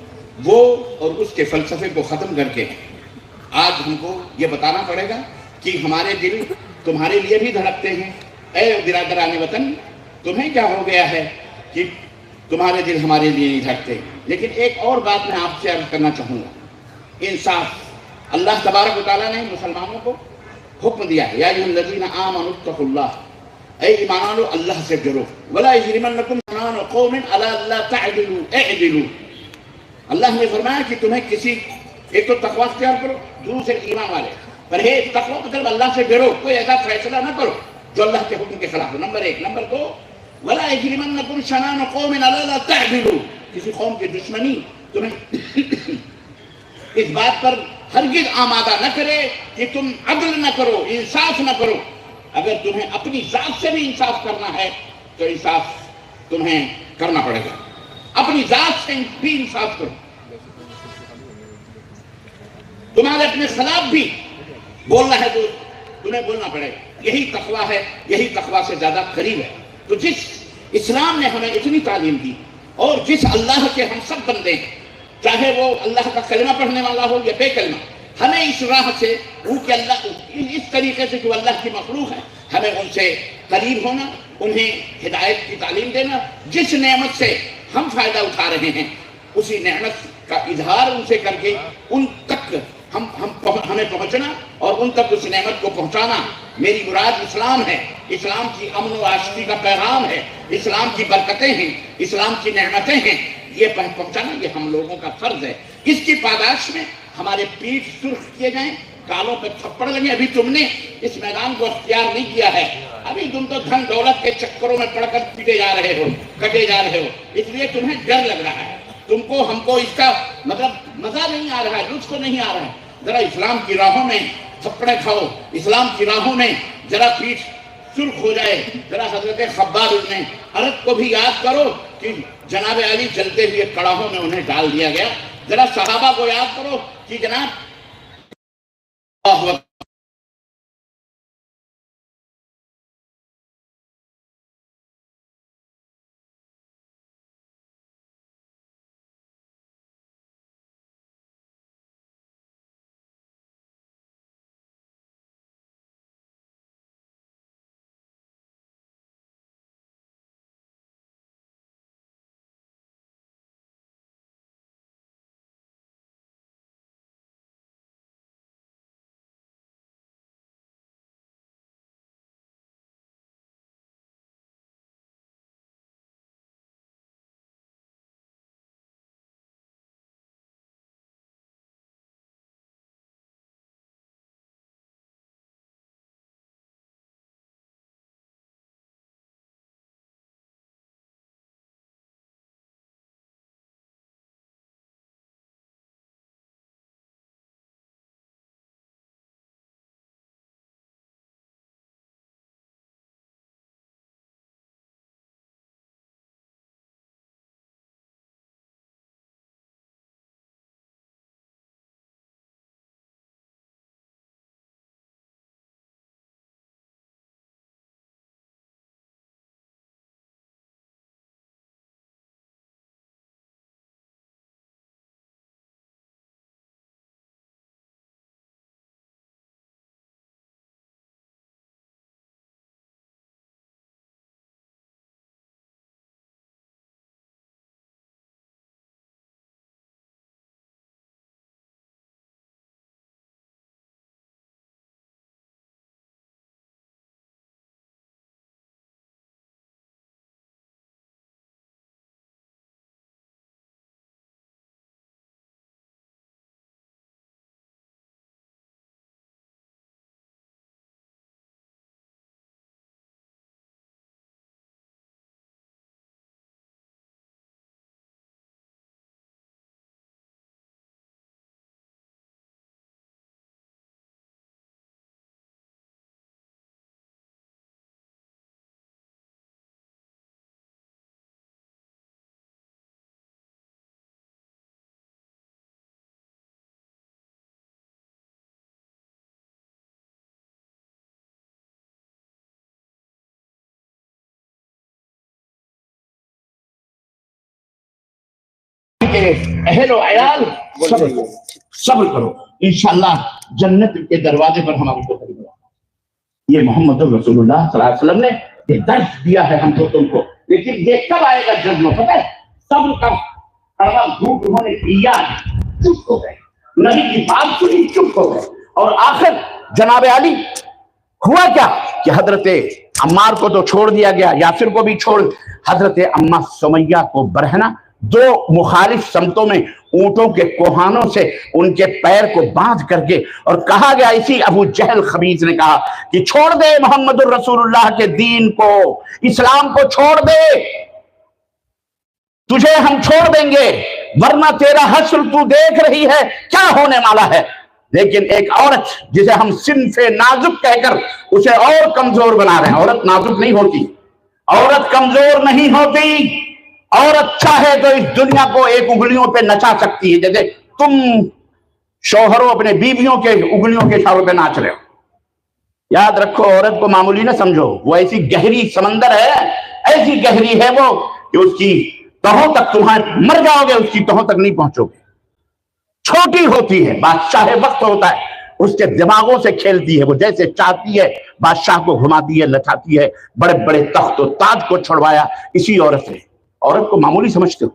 وہ اور اس کے فلسفے کو ختم کر کے آج ہم کو یہ بتانا پڑے گا کہ ہمارے دل تمہارے لیے بھی دھڑکتے ہیں۔ اے برادران وطن، تمہیں کیا ہو گیا ہے کہ تمہارے دل ہمارے لیے نہیں دھڑکتے؟ لیکن ایک اور بات میں آپ سے عرض کرنا چاہوں گا، انصاف۔ اللہ تبارک و تعالیٰ نے مسلمانوں کو حکم دیا ہے، یا ایھا الذین آمنوا اتقوا اللہ، اے ایمان والو اللہ سے ڈرو، ولا یجرمنکم شنآن قوم علی الا تعدلوا اعدلوا۔ اللہ نے فرمایا کہ تمہیں کسی ایک تو تقوی اختیار کرو، دوسرے ایمان والے پرہیز۔ تقوی مطلب اللہ سے ڈرو، کوئی ایسا فیصلہ نہ کرو جو اللہ کے حکم کے خلاف ہو، نمبر ایک۔ نمبر دو، ولا یجرمنکم شنآن قوم علی الا تعدلوا، کسی قوم کی دشمنی تمہیں اس بات پر ہرگز آمادہ نہ کرے کہ تم عدل نہ کرو، انصاف نہ کرو۔ اگر تمہیں اپنی ذات سے بھی انصاف کرنا ہے تو انصاف تمہیں کرنا پڑے گا، اپنی ذات سے بھی انصاف کرو۔ تمہارے اپنے خلاف بھی بولنا ہے تو تمہیں بولنا پڑے گا۔ یہی تقویٰ ہے، یہی تقویٰ سے زیادہ قریب ہے۔ تو جس اسلام نے ہمیں اتنی تعلیم دی اور جس اللہ کے ہم سب بندے ہیں، چاہے وہ اللہ کا کلمہ پڑھنے والا ہو یا بے کلمہ، ہمیں اس راہ سے کہ اللہ اس طریقے سے جو اللہ کی مخلوق ہے، ہمیں ان سے قریب ہونا، انہیں ہدایت کی تعلیم دینا۔ جس نعمت سے ہم فائدہ اٹھا رہے ہیں اسی نعمت کا اظہار ان سے کر کے ان تک ہمیں پہنچنا اور ان تک اس نعمت کو پہنچانا۔ میری مراد اسلام ہے، اسلام کی امن و آشتی کا پیغام ہے، اسلام کی برکتیں ہیں، اسلام کی نعمتیں ہیں، یہ پہنچانا یہ ہم لوگوں کا فرض ہے۔ اس کی پاداش میں ہمارے پیٹھ سرخ کیے جائیں، کالوں پہ تھپڑ لگیں۔ ابھی تم نے اس میدان کو اختیار نہیں کیا ہے، ابھی تم تو دھن دولت کے چکروں میں پڑ کر پیٹے جا رہے ہو، کٹے جا رہے ہو، اس لیے تمہیں ڈر لگ رہا ہے، تم کو ہم کو اس کا مطلب مزہ نہیں آ رہا ہے، لطف نہیں آ رہا ہے۔ ذرا اسلام کی راہوں میں تھپڑے کھاؤ، اسلام کی راہوں میں ذرا پیٹھ سرخ ہو جائے۔ ذرا حضرت خباب بن ارت کو بھی یاد کرو کہ جناب علی جلتے ہوئے کڑاہوں میں انہیں ڈال دیا گیا۔ ذرا صحابہ کو یاد کرو کہ جناب اللہ اہل و عیال صبر کرو، انشاءاللہ جنت کے دروازے پر ہمارے کو قریب ہوگا۔ یہ محمد رسول اللہ صلی اللہ علیہ وسلم نے یہ درس دیا ہے ہم کو تم کو، لیکن یہ کب آئے گا جذب میں پتہ ہے؟ صبر کا کڑوا گھونٹ انہوں نے پیا، چپ ہو گئے، نبی کی بات سنی چپ ہو گئے، اور آخر جناب علی ہوا کیا کہ حضرت عمار کو تو چھوڑ دیا گیا، یاسر کو بھی چھوڑ، حضرت اما سمیہ کو برہنہ دو مخالف سمتوں میں اونٹوں کے کوہانوں سے ان کے پیر کو باندھ کر کے، اور کہا گیا، اسی ابو جہل خبیث نے کہا کہ چھوڑ دے محمد الرسول اللہ کے دین کو، اسلام کو چھوڑ دے، تجھے ہم چھوڑ دیں گے، ورنہ تیرا حشر تو دیکھ رہی ہے کیا ہونے والا ہے۔ لیکن ایک عورت جسے ہم صنف نازک کہہ کر اسے اور کمزور بنا رہے ہیں، عورت نازک نہیں ہوتی، عورت کمزور نہیں ہوتی، عورت چاہے تو اس دنیا کو ایک انگلیوں پہ نچا سکتی ہے، جیسے تم شوہروں اپنے بیویوں کے انگلیوں کے اشاروں پہ ناچ رہے ہو۔ یاد رکھو، عورت کو معمولی نہ سمجھو، وہ ایسی گہری سمندر ہے، ایسی گہری ہے وہ کہ اس کی تہوں تک تمہیں مر جاؤ گے، اس کی تہوں تک نہیں پہنچو گے۔ چھوٹی ہوتی ہے، بادشاہ وقت ہوتا ہے، اس کے دماغوں سے کھیلتی ہے، وہ جیسے چاہتی ہے بادشاہ کو گھماتی ہے، لچاتی ہے، بڑے بڑے تخت و تاج کو چھڑوایا اسی عورت نے۔ عورت کو معمولی سمجھتے ہو؟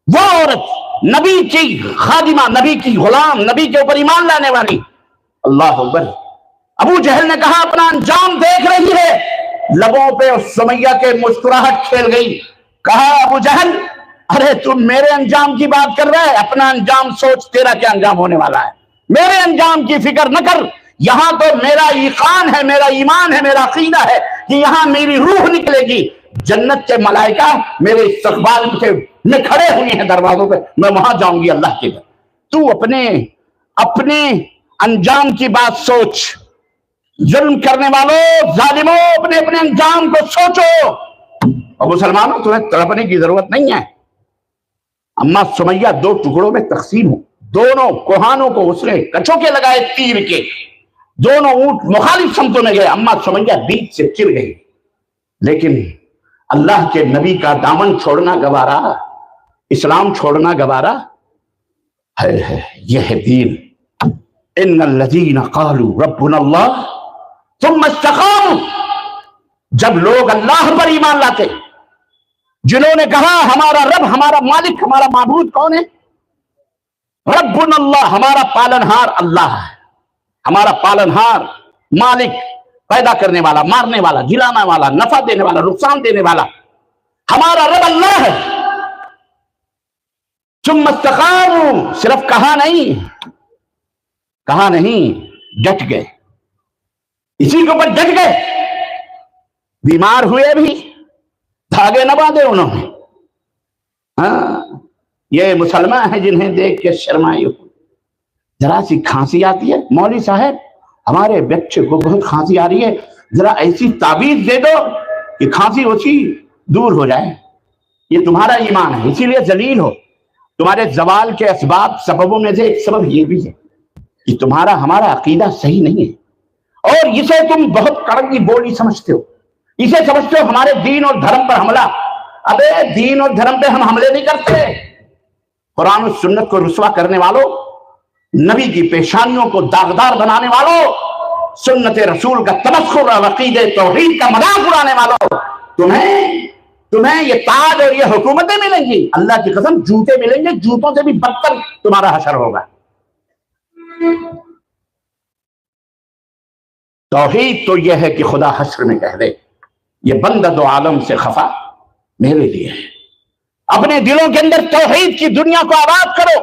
وہ عورت نبی کی خادمہ، نبی کی غلام، نبی کے اوپر ایمان لانے والی، اللہ اکبر۔ ابو جہل نے کہا اپنا انجام دیکھ رہی ہے، لبوں پہ سمیہ کے مسکراہٹ کھیل گئی، کہا ابو جہل ارے تم میرے انجام کی بات کر رہا ہے، اپنا انجام سوچ، تیرا کیا انجام ہونے والا ہے، میرے انجام کی فکر نہ کر، یہاں تو میرا ایقان ہے، میرا ایمان ہے، میرا عقیدہ ہے کہ یہاں میری روح نکلے گی، جنت کے ملائکہ میرے استقبال میں کھڑے ہوئے ہیں دروازوں پہ، میں وہاں جاؤں گی اللہ کے گھر، تو اپنے انجام کی بات سوچ، ظلم کرنے والوں، ظالموں، اپنے انجام کو سوچو، اور مسلمانوں تمہیں تڑپنے کی ضرورت نہیں ہے۔ اما سمیہ دو ٹکڑوں میں تقسیم ہو، دونوں کوہانوں کو اس نے کچھوں کے لگائے تیر کے، دونوں اونٹ مخالف سمتوں میں گئے، اما سمیہ بیچ سے چر گئی، لیکن اللہ کے نبی کا دامن چھوڑنا گوارا، اسلام چھوڑنا گوارا ہے، یہ ہے دین۔ ان الذین قالوا ربنا اللہ ثم استقاموا، جب لوگ اللہ پر ایمان لاتے، جنہوں نے کہا ہمارا رب، ہمارا مالک، ہمارا معبود کون ہے؟ ربنا اللہ، ہمارا پالنہار اللہ ہے، ہمارا پالنہار، مالک، پیدا کرنے والا، مارنے والا، جلانے والا، نفع دینے والا، نقصان دینے والا، ہمارا رب اللہ ہے۔ ثم استقاموا، صرف کہا نہیں، ڈٹ گئے، اسی کے اوپر ڈٹ گئے، بیمار ہوئے بھی دھاگے نہ باندھے انہوں نے۔ ہاں، یہ مسلمان ہیں جنہیں دیکھ کے شرمائی ہو، ذرا سی کھانسی آتی ہے، مولوی صاحب ہمارے بچے کو بہت کھانسی آ رہی ہے، ذرا ایسی تعویذ دے دو کہ کھانسی اسی دور ہو جائے۔ یہ تمہارا ایمان ہے، اسی لیے ذلیل ہو۔ تمہارے زوال کے اسباب، سببوں میں سے ایک سبب یہ بھی ہے کہ ہمارا عقیدہ صحیح نہیں ہے، اور اسے تم بہت کڑوی بولی سمجھتے ہو، اسے سمجھتے ہو ہمارے دین اور دھرم پر حملہ۔ ابے دین اور دھرم پہ ہم حملے نہیں کرتے، قرآن و سنت کو رسوا کرنے والوں، نبی کی پیشانیوں کو داغدار بنانے والوں، سنت رسول کا تمسخر اور عقید توحید کا مذاق اڑانے والوں، تمہیں یہ تاج اور یہ حکومتیں ملیں گی، اللہ کی قسم جوتے ملیں گے، جوتوں سے بھی بدتر تمہارا حشر ہوگا۔ توحید تو یہ ہے کہ خدا حشر میں کہہ دے یہ بندہ دو عالم سے خفا میرے لیے ہے۔ اپنے دلوں کے اندر توحید کی دنیا کو آباد کرو،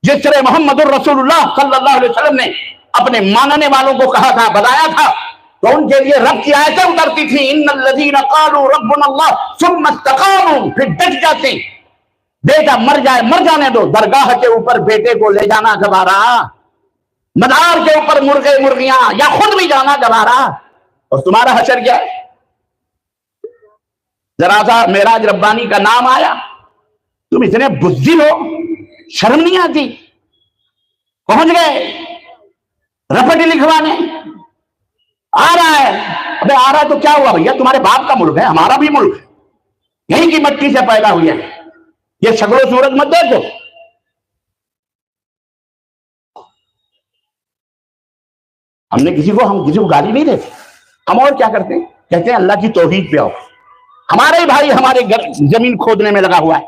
جس طرح محمد الرسول اللہ صلی اللہ علیہ وسلم نے اپنے ماننے والوں کو کہا تھا، بتایا تھا، تو ان کے لیے رب کی آیتیں اترتی تھیں، ان الذین قالوا ربنا اللہ ثم استقاموا، پھر ڈٹ جاتے، بیٹا مر جائے مر جانے دو، درگاہ کے اوپر بیٹے کو لے جانا گوارا، مدار کے اوپر مرغے مرغیاں، یا خود بھی جانا گوارا، اور تمہارا حشر کیا ہے؟ ذرا سا معراج ربانی کا نام آیا، تم اتنے بزدل ہو، شرم نہیں آتی؟ پہنچ گئے رپٹ لکھوانے، آ رہا ہے، ابے آ رہا ہے تو کیا ہوا بھیا، تمہارے باپ کا ملک ہے، ہمارا بھی ملک ہے، یہیں کی مٹی سے پیدا ہوئی ہے، یہ شکل و صورت مت دیکھو. ہم کسی کو گالی نہیں دیتے. ہم اور کیا کرتے ہیں؟ کہتے ہیں اللہ کی توحید پہ آؤ. ہمارے بھائی ہمارے گھر زمین کھودنے میں لگا ہوا ہے،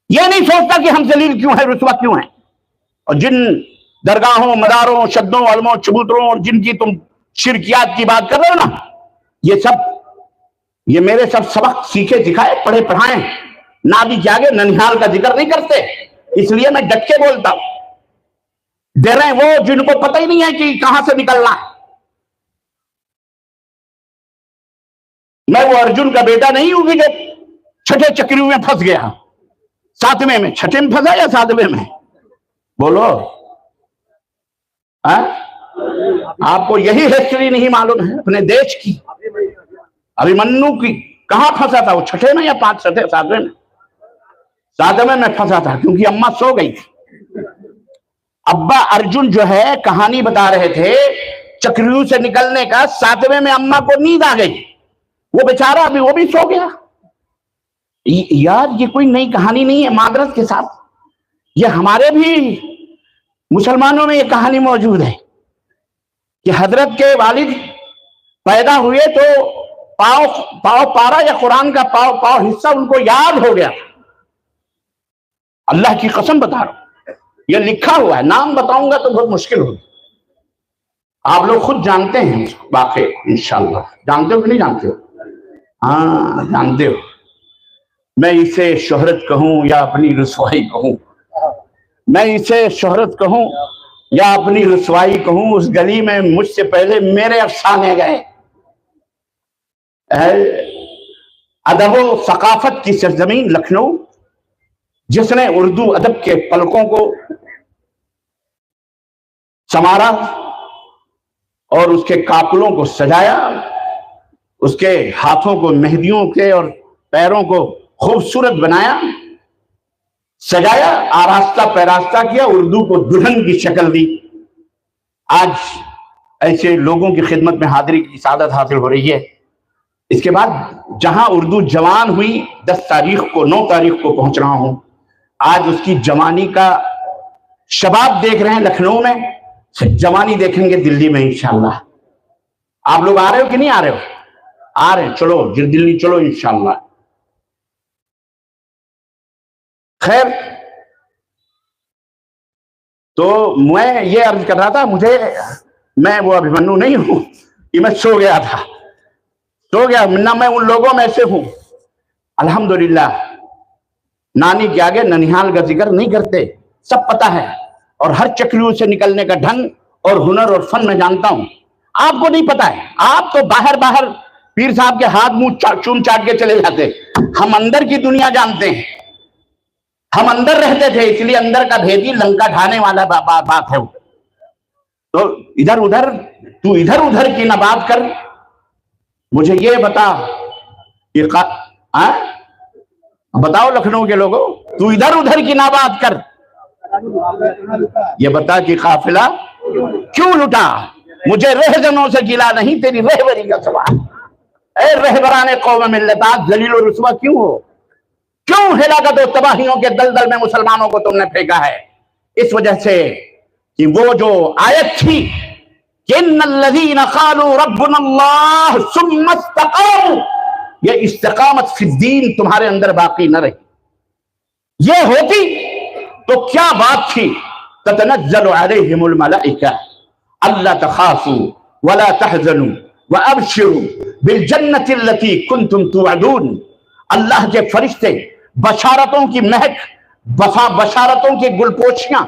یہ نہیں سوچتا کہ ہم ذلیل کیوں ہیں، رسوا کیوں ہیں. اور جن درگاہوں، مداروں، شدوں، علموں، چبوتروں اور جن کی تم شرکیات کی بات کر رہے ہو نا، یہ میرے سب سبق سیکھے سکھائے پڑھے پڑھائے، نادی کے آگے ننہال کا ذکر نہیں کرتے. اس لیے میں ڈٹ کے بولتا ہوں. دے رہے ہیں وہ جن کو پتہ ہی نہیں ہے کہ کہاں سے نکلنا ہے. میں وہ ارجن کا بیٹا نہیں ہوں کہ جو چھٹے چکریوں میں پھنس گیا، ساتویں میں. چھٹے میں پھنسا یا ساتویں میں؟ بولو. آپ کو یہی ہسٹری نہیں معلوم ہے اپنے دیش کی؟ ابھیمنیو کی کہاں پھنسا تھا وہ؟ چھٹے میں یا ساتویں میں؟ ساتویں میں پھنسا تھا کیونکہ اماں سو گئی تھی. ابا ارجن جو ہے کہانی بتا رہے تھے چکریوں سے نکلنے کا. ساتویں میں اماں کو نیند آ گئی، وہ بیچارہ ابھی وہ بھی سو گیا. یار یہ کوئی نئی کہانی نہیں ہے. معذرت کے ساتھ یہ ہمارے بھی مسلمانوں میں یہ کہانی موجود ہے کہ حضرت کے والد پیدا ہوئے تو پاؤ پارا یا قرآن کا پاؤ حصہ ان کو یاد ہو گیا. اللہ کی قسم بتا رہا ہوں، یہ لکھا ہوا ہے. نام بتاؤں گا تو بہت مشکل ہوگی. آپ لوگ خود جانتے ہیں واقعے انشاءاللہ. جانتے ہو کہ نہیں جانتے ہو؟ ہاں جانتے ہو. میں اسے شہرت کہوں یا اپنی رسوائی کہوں، میں اسے شہرت کہوں یا اپنی رسوائی کہوں، اس گلی میں مجھ سے پہلے میرے افسانے گئے. ادب و ثقافت کی سرزمین لکھنؤ، جس نے اردو ادب کے پلکوں کو سنوارا اور اس کے قافلوں کو سجایا، اس کے ہاتھوں کو مہندیوں کے اور پیروں کو خوبصورت بنایا، سجایا، آراستہ پیراستہ کیا، اردو کو دلہن کی شکل دی. آج ایسے لوگوں کی خدمت میں حاضری کی سعادت حاصل ہو رہی ہے. اس کے بعد جہاں اردو جوان ہوئی 9 تاریخ کو پہنچ رہا ہوں. آج اس کی جوانی کا شباب دیکھ رہے ہیں لکھنؤ میں، جوانی دیکھیں گے دلی میں انشاءاللہ. آپ لوگ آ رہے ہو کہ نہیں آ رہے ہو؟ آ رہے ہیں. چلو دلی چلو انشاءاللہ. خیر، تو میں یہ عرض کر رہا تھا، میں وہ ابھیمنیو نہیں ہوں کہ میں سو گیا تھا. نہ میں ان لوگوں میں سے ہوں. الحمدللہ نانی کے آگے ننہال کا ذکر نہیں کرتے، سب پتہ ہے. اور ہر چکریوں سے نکلنے کا ڈھنگ اور ہنر اور فن میں جانتا ہوں. آپ کو نہیں پتا ہے. آپ تو باہر پیر صاحب کے ہاتھ منہ چوم چاٹ کے چلے جاتے. ہم اندر کی دنیا جانتے ہیں. ہم اندر رہتے تھے، اس لیے اندر کا بھیدی لنکا ڈھانے والا بات ہے. تو ادھر ادھر کی نہ بات کر. مجھے یہ بتا کہ بتاؤ لکھنؤ کے لوگوں، تو ادھر ادھر کی نہ بات کر. یہ بتا کہ قافلہ کیوں لٹا؟ مجھے رہزنوں سے گلا نہیں، تیری رہبری کا سوال. اے رہبران قوم ملتات، ذلیل و رسوا کیوں ہو؟ کیوں ہلاکت و تباہیوں کے دلدل میں مسلمانوں کو تم نے پھینکا ہے؟ اس وجہ سے کہ وہ جو آیت تھی کہ ان الذین قالوا ربنا اللہ ثم استقاموا، یہ استقامت فی الدین تمہارے اندر باقی نہ رہی. یہ ہوتی تو کیا بات تھی؟ تتنزل علیہم الملائکہ الا تخافوا ولا تحزنوا وابشروا بالجنۃ التي کنتم توعدون. اللہ کے فرشتے بشارتوں کی مہک، بشارتوں کی گلپوشیاں،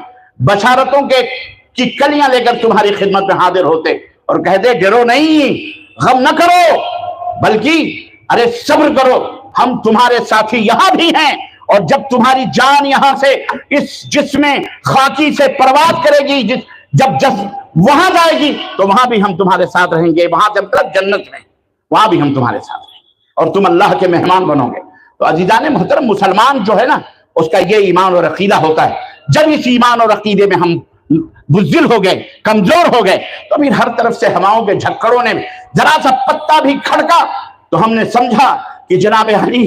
بشارتوں کی کلیاں لے کر تمہاری خدمت میں حاضر ہوتے اور کہتے ڈرو نہیں، غم نہ کرو، بلکہ ارے صبر کرو، ہم تمہارے ساتھی یہاں بھی ہیں. اور جب تمہاری جان یہاں سے اس جسم خاکی سے پرواز کرے گی، جب وہاں جائے گی تو وہاں بھی ہم تمہارے ساتھ رہیں گے. وہاں جب تک جنت میں، وہاں بھی ہم تمہارے ساتھ رہیں گے اور تم اللہ کے مہمان بنو گے. تو عزیزان محترم، مسلمان جو ہے نا، اس کا یہ ایمان اور عقیدہ ہوتا ہے. جب اس ایمان اور عقیدے میں ہم بزدل ہو گئے، کمزور ہو گئے، تو پھر ہر طرف سے ہواؤں کے جھکڑوں نے ذرا سا پتا بھی کھڑکا تو ہم نے سمجھا کہ جناب علی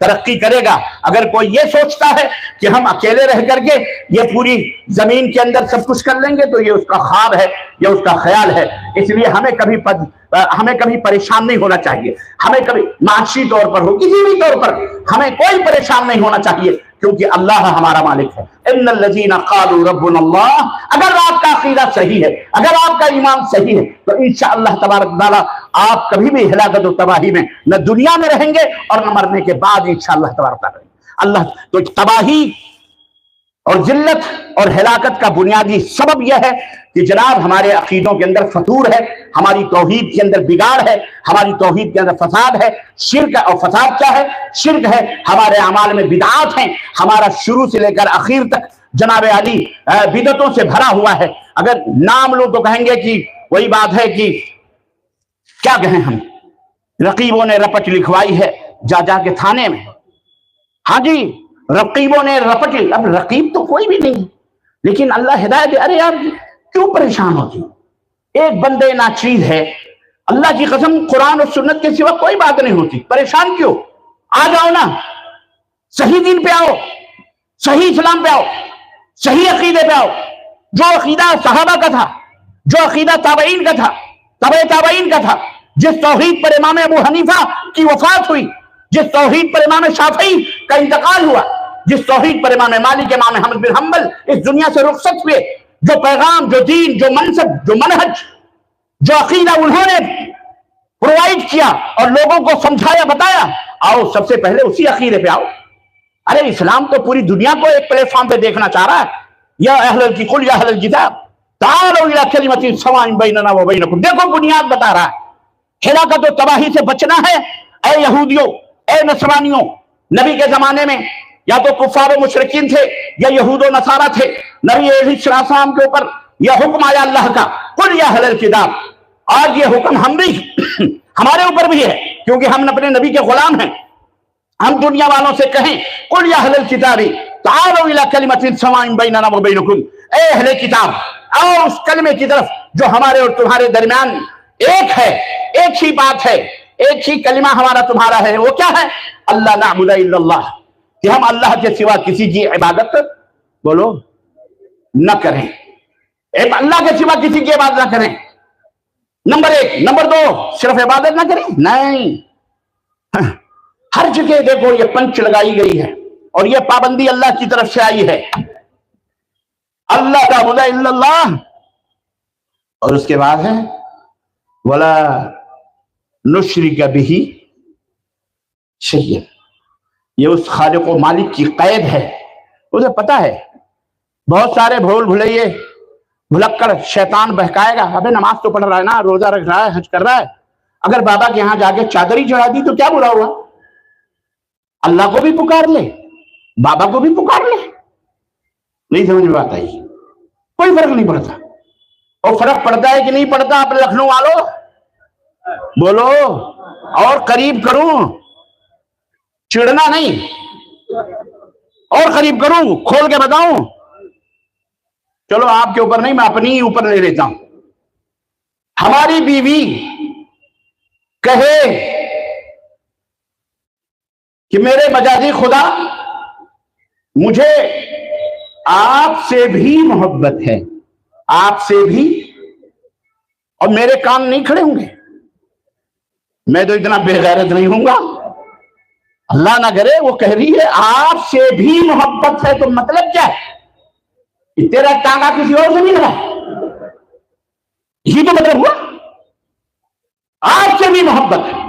ترقی کرے گا. اگر کوئی یہ سوچتا ہے کہ ہم اکیلے رہ کر کے یہ پوری زمین کے اندر سب کچھ کر لیں گے تو یہ اس کا خواب ہے, یہ اس کا خیال ہے. اس لیے ہمیں کبھی پریشان نہیں ہونا چاہیے. ہمیں کبھی معاشی طور پر ہو, کسی بھی طور پر ہمیں کوئی پریشان نہیں ہونا چاہیے, کیونکہ اللہ ہمارا مالک ہے. ان الذین قالوا ربنا اللہ. اگر آپ کا عقیدہ صحیح ہے, اگر آپ کا ایمان صحیح ہے, تو انشاءاللہ تبارک تعالیٰ آپ کبھی بھی ہلاکت و تباہی میں نہ دنیا میں رہیں گے اور نہ مرنے کے بعد انشاءاللہ تبارک تعالیٰ. اللہ تو تباہی اور ذلت اور ہلاکت کا بنیادی سبب یہ ہے کہ جناب ہمارے عقیدوں کے اندر فتور ہے, ہماری توحید کے اندر بگاڑ ہے, ہماری توحید کے اندر فساد ہے. شرک اور فساد کیا ہے؟ شرک ہے. ہمارے اعمال میں بدعات ہیں. ہمارا شروع سے لے کر آخر تک جناب علی بدعتوں سے بھرا ہوا ہے. اگر نام لو تو کہیں گے کہ وہی بات ہے کہ کیا کہیں ہم, رقیبوں نے رپٹ لکھوائی ہے جا جا کے تھانے میں. ہاں جی, رقیبوں نے رپٹ. اب رقیب تو کوئی بھی نہیں, لیکن اللہ ہدایت دے. ارے یار کیوں پریشان ہوتی؟ ایک بندے ناچیز ہے, اللہ کی قسم قرآن اور سنت کے سوا کوئی بات نہیں ہوتی, پریشان کیوں؟ آ جاؤ نا, صحیح دین پہ آؤ, صحیح اسلام پہ آؤ, صحیح عقیدے پہ آؤ. جو عقیدہ صحابہ کا تھا, جو عقیدہ تابعین کا تھا, تبع تابعین کا تھا, جس توحید پر امام ابو حنیفہ کی وفات ہوئی, جس توحید پر امام شافعی کا انتقال ہوا, جس توحید پر امام مالک, امام احمد بن حنبل اس دنیا سے رخصت ہوئے, جو پیغام, جو دین, جو منصب, جو منہج, جو عقیدہ انہوں نے پرووائڈ کیا اور لوگوں کو سمجھایا, بتایا, آؤ سب سے پہلے اسی عقیدے پہ آؤ. ارے اسلام تو پوری دنیا کو ایک پلیٹ فارم پہ دیکھنا چاہ رہا ہے. یا قل یا اہل الکتاب تعالوا الی کلمۃ سواء بیننا وبینکم. دیکھو بنیاد بتا رہا ہے, ہلاکت و تباہی سے بچنا ہے. اے یہودیوں, اے نصرانیوں, نبی کے زمانے میں یا تو کفار و مشرکین تھے یا یہود و نصارہ تھے. نبی علیہ السلام کے اوپر یہ حکم آیا اللہ کا, قل یا اہل الکتاب. آج یہ حکم ہم بھی ہمارے اوپر بھی ہے, کیونکہ ہم اپنے نبی کے غلام ہیں. ہم دنیا والوں سے کہیں قل یا اہل الکتاب تعالوا الی کلمۃ سواء بیننا وبینکم. اے اہل کتاب, آؤ اس کلمے کی طرف جو ہمارے اور تمہارے درمیان ایک ہے, ایک ہی بات ہے, ایک ہی کلمہ ہمارا تمہارا ہے. وہ کیا ہے؟ اللہ نعبد الا اللہ, کہ ہم اللہ کے سوا کسی کی عبادت بولو نہ کریں. اللہ کے سوا کسی کی عبادت نہ کریں, نمبر ایک. نمبر دو, صرف عبادت نہ کریں نہیں, ہر جگہ دیکھو یہ پنچ لگائی گئی ہے اور یہ پابندی اللہ کی طرف سے آئی ہے, اللہ نعبد الا اللہ. اور اس کے بعد ہے ولا نشرک بہ شیئا. یہ اس خالق و مالک کی قید ہے. اسے پتا ہے بہت سارے بھول بھلائیے بھلک کر شیطان بہکائے گا. ابے نماز تو پڑھ رہا ہے نا, روزہ رکھ رہا ہے, حج کر رہا ہے, اگر بابا کے یہاں جا کے چادری چڑھا دی تو کیا برا ہوا؟ اللہ کو بھی پکار لے, بابا کو بھی پکار لے. نہیں سمجھ میں بات آئی؟ کوئی فرق نہیں پڑتا. اور فرق پڑتا ہے کہ نہیں پڑتا؟ آپ لکھنؤ والوں بولو, اور قریب کروں, چڑنا نہیں, اور قریب کروں, کھول کے بتاؤں. چلو آپ کے اوپر نہیں, میں اپنی اوپر لے لیتا ہوں. ہماری بیوی کہے کہ میرے مجازی خدا مجھے آپ سے بھی محبت ہے, آپ سے بھی, اور میرے کان نہیں کھڑے ہوں گے, میں تو اتنا بے غیرت نہیں ہوں گا. اللہ نہ کرے, وہ کہہ رہی ہے آپ سے بھی محبت ہے, تو مطلب کیا ہے؟ تیرا ٹانگا کسی اور سے نہیں لگا, یہی تو مطلب ہوا. آپ سے بھی محبت ہے.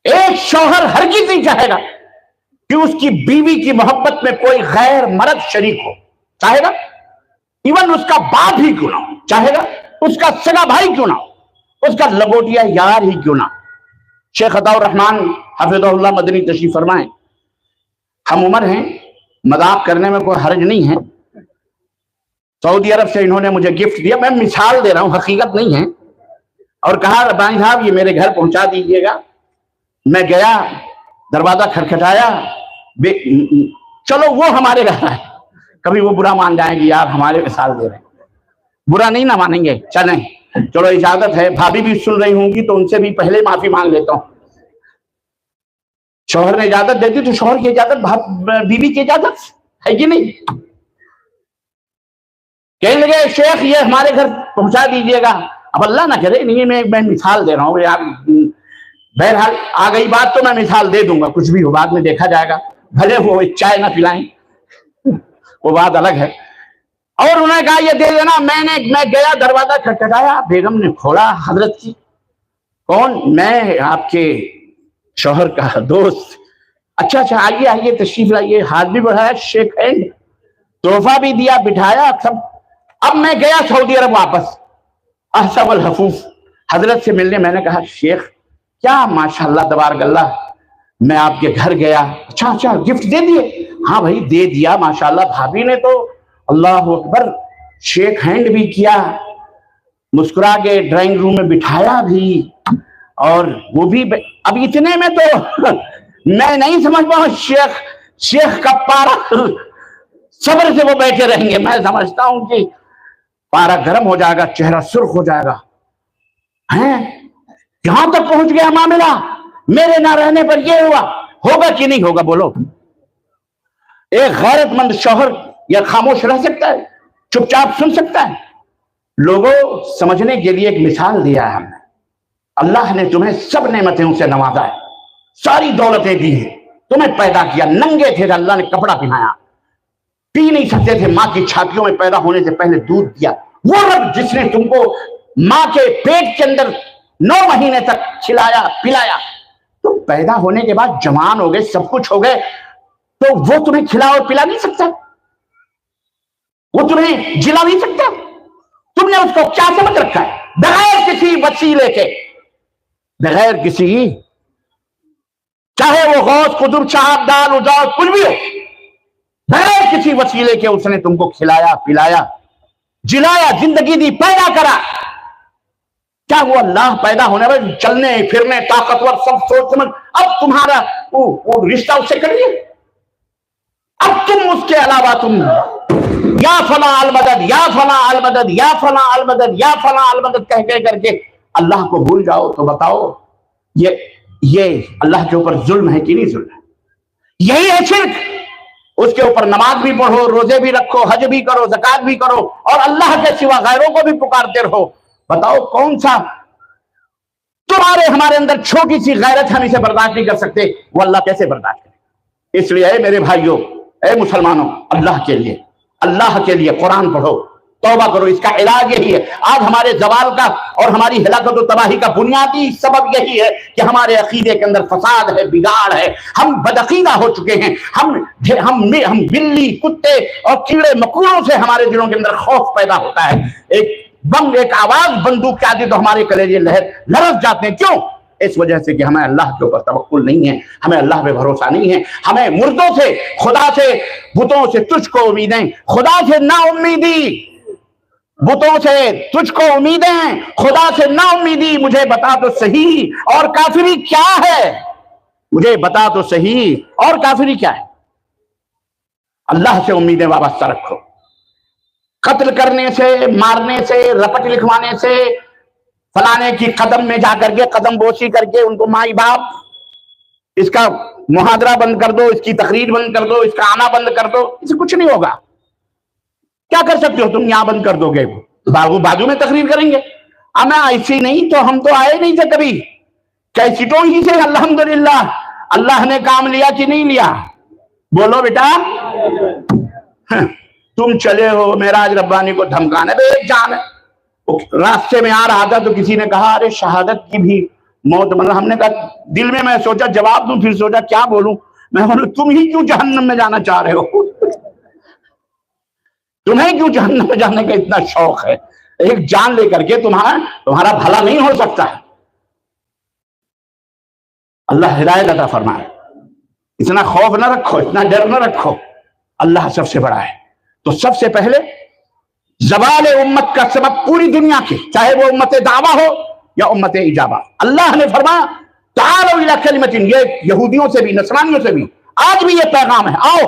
ایک شوہر ہرگز نہیں چاہے گا کہ اس کی بیوی کی محبت میں کوئی غیر مرد شریک ہو. چاہے گا؟ ایون اس کا باپ ہی کیوں نہ ہو, چاہے گا اس کا سگا بھائی کیوں نہ ہو, اس کا لگوٹیا یار ہی کیوں نہ. شیخ عطا الرحمن حفظہ اللہ مدنی تشریف فرمائیں. ہم عمر ہیں, مذاق کرنے میں کوئی حرج نہیں ہے. سعودی عرب سے انہوں نے مجھے گفٹ دیا, میں مثال دے رہا ہوں, حقیقت نہیں ہے, اور کہا بھائی صاحب یہ میرے گھر پہنچا دیجئے گا. میں گیا, دروازہ کھٹکھٹایا, چلو وہ ہمارے گھر ہے, کبھی وہ برا مان جائیں گے یار ہمارے مثال دے رہے ہیں, برا نہیں نہ مانیں گے, چلیں چلو اجازت ہے. بھابھی بھی سن رہی ہوں گی تو ان سے بھی پہلے معافی مانگ لیتا ہوں. شوہر نے اجازت دے دی تو شوہر کی اجازت بیوی کی اجازت ہے کہ نہیں؟ کہنے لگے شیخ یہ ہمارے گھر پہنچا دیجئے گا. اب اللہ نہ کرے, نہیں میں مثال دے رہا ہوں آپ, بہرحال آ گئی بات تو میں مثال دے دوں گا, کچھ بھی ہو بعد میں دیکھا جائے گا, بھلے وہ چائے نہ پلائیں وہ بات الگ ہے. اور انہوں نے کہا یہ دے دینا. میں گیا, دروازہ کھٹکھٹایا, بیگم نے کھولا. حضرت کی کون؟ میں آپ کے شوہر کا دوست. اچھا آئیے آئیے تشریف لائیے. ہاتھ بھی بڑھایا, شیک ہینڈ, تحفہ بھی دیا, بٹھایا سب. اب میں گیا سعودی عرب واپس, احسب الحفوظ حضرت سے ملنے. میں نے کہا شیخ کیا ماشاءاللہ تبارک اللہ, میں آپ کے گھر گیا. اچھا گفٹ دے دیے؟ ہاں بھائی دے دیا ماشاءاللہ. بھابھی نے تو اللہ اکبر شیک ہینڈ بھی کیا, مسکرا کے ڈرائنگ روم میں بٹھایا بھی, اور وہ بھی. اب اتنے میں تو میں نہیں سمجھ پاؤں شیخ کا پارا صبر سے وہ بیٹھے رہیں گے. میں سمجھتا ہوں کہ پارا گرم ہو جائے گا, چہرہ سرخ ہو جائے گا. یہاں تک پہنچ گیا معاملہ, میرے نہ رہنے پر یہ ہوا. ہوگا کہ نہیں ہوگا بولو؟ ایک غیرت مند شوہر یا خاموش رہ سکتا ہے, چپ چاپ سن سکتا ہے؟ لوگوں سمجھنے کے لیے ایک مثال دیا ہے ہم نے. اللہ نے تمہیں سب نعمتوں سے نوازا ہے, ساری دولتیں دی ہیں, تمہیں پیدا کیا. ننگے تھے, اللہ نے کپڑا پہنایا. پی نہیں سکتے تھے, ماں کی چھاتیوں میں پیدا ہونے سے پہلے دودھ دیا. وہ رب جس نے تم کو ماں کے پیٹ کے اندر 9 مہینے تک کھلایا پلایا, تم پیدا ہونے کے بعد جوان ہو گئے, سب کچھ ہو گئے, تو وہ تمہیں کھلا اور پلا نہیں سکتا؟ وہ تمہیں جلا نہیں سکتا؟ تم نے اس کو کیا سمجھ رکھا ہے؟ بغیر کسی وسیلے کے, بغیر کسی, چاہے وہ غوث قطب شہاب دال اجاؤ کچھ بھی ہو, بغیر کسی وسیلے کے اس نے تم کو کھلایا پلایا جلایا, زندگی دی, پیدا کرا. کیا وہ اللہ پیدا ہونے میں چلنے پھرنے طاقتور سب سوچ سمجھ, اب تمہارا وہ رشتہ اس سے کر لیا. اب تم اس کے علاوہ تم یا فلاں المدد یا فلاں المدد یا فلاں المدد یا فلاں المدد کہہ کر کے اللہ کو بھول جاؤ. تو بتاؤ یہ اللہ کے اوپر ظلم ہے کہ نہیں ظلم ہے؟ یہی ہے شرک. اس کے اوپر نماز بھی پڑھو, روزے بھی رکھو, حج بھی کرو, زکات بھی کرو, اور اللہ کے سوا غیروں کو بھی پکارتے رہو. بتاؤ کون سا تمہارے ہمارے اندر چھوٹی سی غیرت ہم اسے برداشت نہیں کر سکتے, وہ اللہ کیسے برداشت کرے؟ اس لیے اے میرے بھائیوں, اے مسلمانوں, اللہ کے لیے قرآن پڑھو, توبہ کرو. اس کا علاج یہی ہے. آج ہمارے زوال کا اور ہماری ہلاکت و تباہی کا بنیادی سبب یہی ہے کہ ہمارے عقیدے کے اندر فساد ہے, بگاڑ ہے. ہم بدعقیدہ ہو چکے ہیں. ہم بلی, کتے اور کیڑے مکوڑوں سے ہمارے دلوں کے اندر خوف پیدا ہوتا ہے. ایک بم, ایک آواز بندوق کے آتی تو ہمارے کلیجے لرز جاتے ہیں. کیوں؟ اس وجہ سے کہ ہمیں اللہ کے اوپر توکل نہیں ہے, ہمیں اللہ پہ بھروسہ نہیں ہے. ہمیں مردوں سے, خدا سے, بتوں سے تجھ کو امیدیں, خدا سے نا امیدی, بتوں سے تجھ کو امیدیں, خدا سے نا امیدی. مجھے بتا تو صحیح اور کافری کیا ہے, مجھے بتا تو صحیح اور کافری کیا ہے. اللہ سے امیدیں وابستہ رکھو. قتل کرنے سے, مارنے سے, رپٹ لکھوانے سے, فلانے کی قدم میں جا کر کے قدم بوسی کر کے ان کو مائی باپ, اس کا محاضرہ بند کر دو, اس کی تقریر بند کر دو, اس کا آنا بند کر دو, اس سے کچھ نہیں ہوگا. کیا کر سکتے ہو تم؟ یہاں بند کر دو گے, بازو میں تقریر کریں گے. ہمیں ایسی نہیں تو ہم تو آئے نہیں تھے کبھی, کیسٹوں ہی سے الحمدللہ اللہ نے کام لیا کہ نہیں لیا؟ بولو بیٹا. تم چلے ہو معراج ربانی کو دھمکانے پہ, ایک جان ہے. راستے میں آ رہا تھا تو کسی نے کہا ارے شہادت کی بھی موت, مطلب ہم نے کہا دل میں سوچا جواب دوں, پھر سوچا کیا بولوں. میں بولوں تم ہی کیوں جہنم میں جانا چاہ رہے ہو؟ تمہیں کیوں جہنم میں جانے کا اتنا شوق ہے؟ ایک جان لے کر کے تمہارا بھلا نہیں ہو سکتا ہے. اللہ ہدایت عطا فرمائے. اتنا خوف نہ رکھو, اتنا ڈر نہ رکھو, اللہ سب سے بڑا ہے. تو سب سے پہلے زوال امت کا سبب پوری دنیا کے, چاہے وہ امت دعویٰ ہو یا امت اجابہ, اللہ نے فرمایا تعالوا الی کلمۃ. یہ یہودیوں سے بھی, نصرانیوں سے بھی آج بھی یہ پیغام ہے, آؤ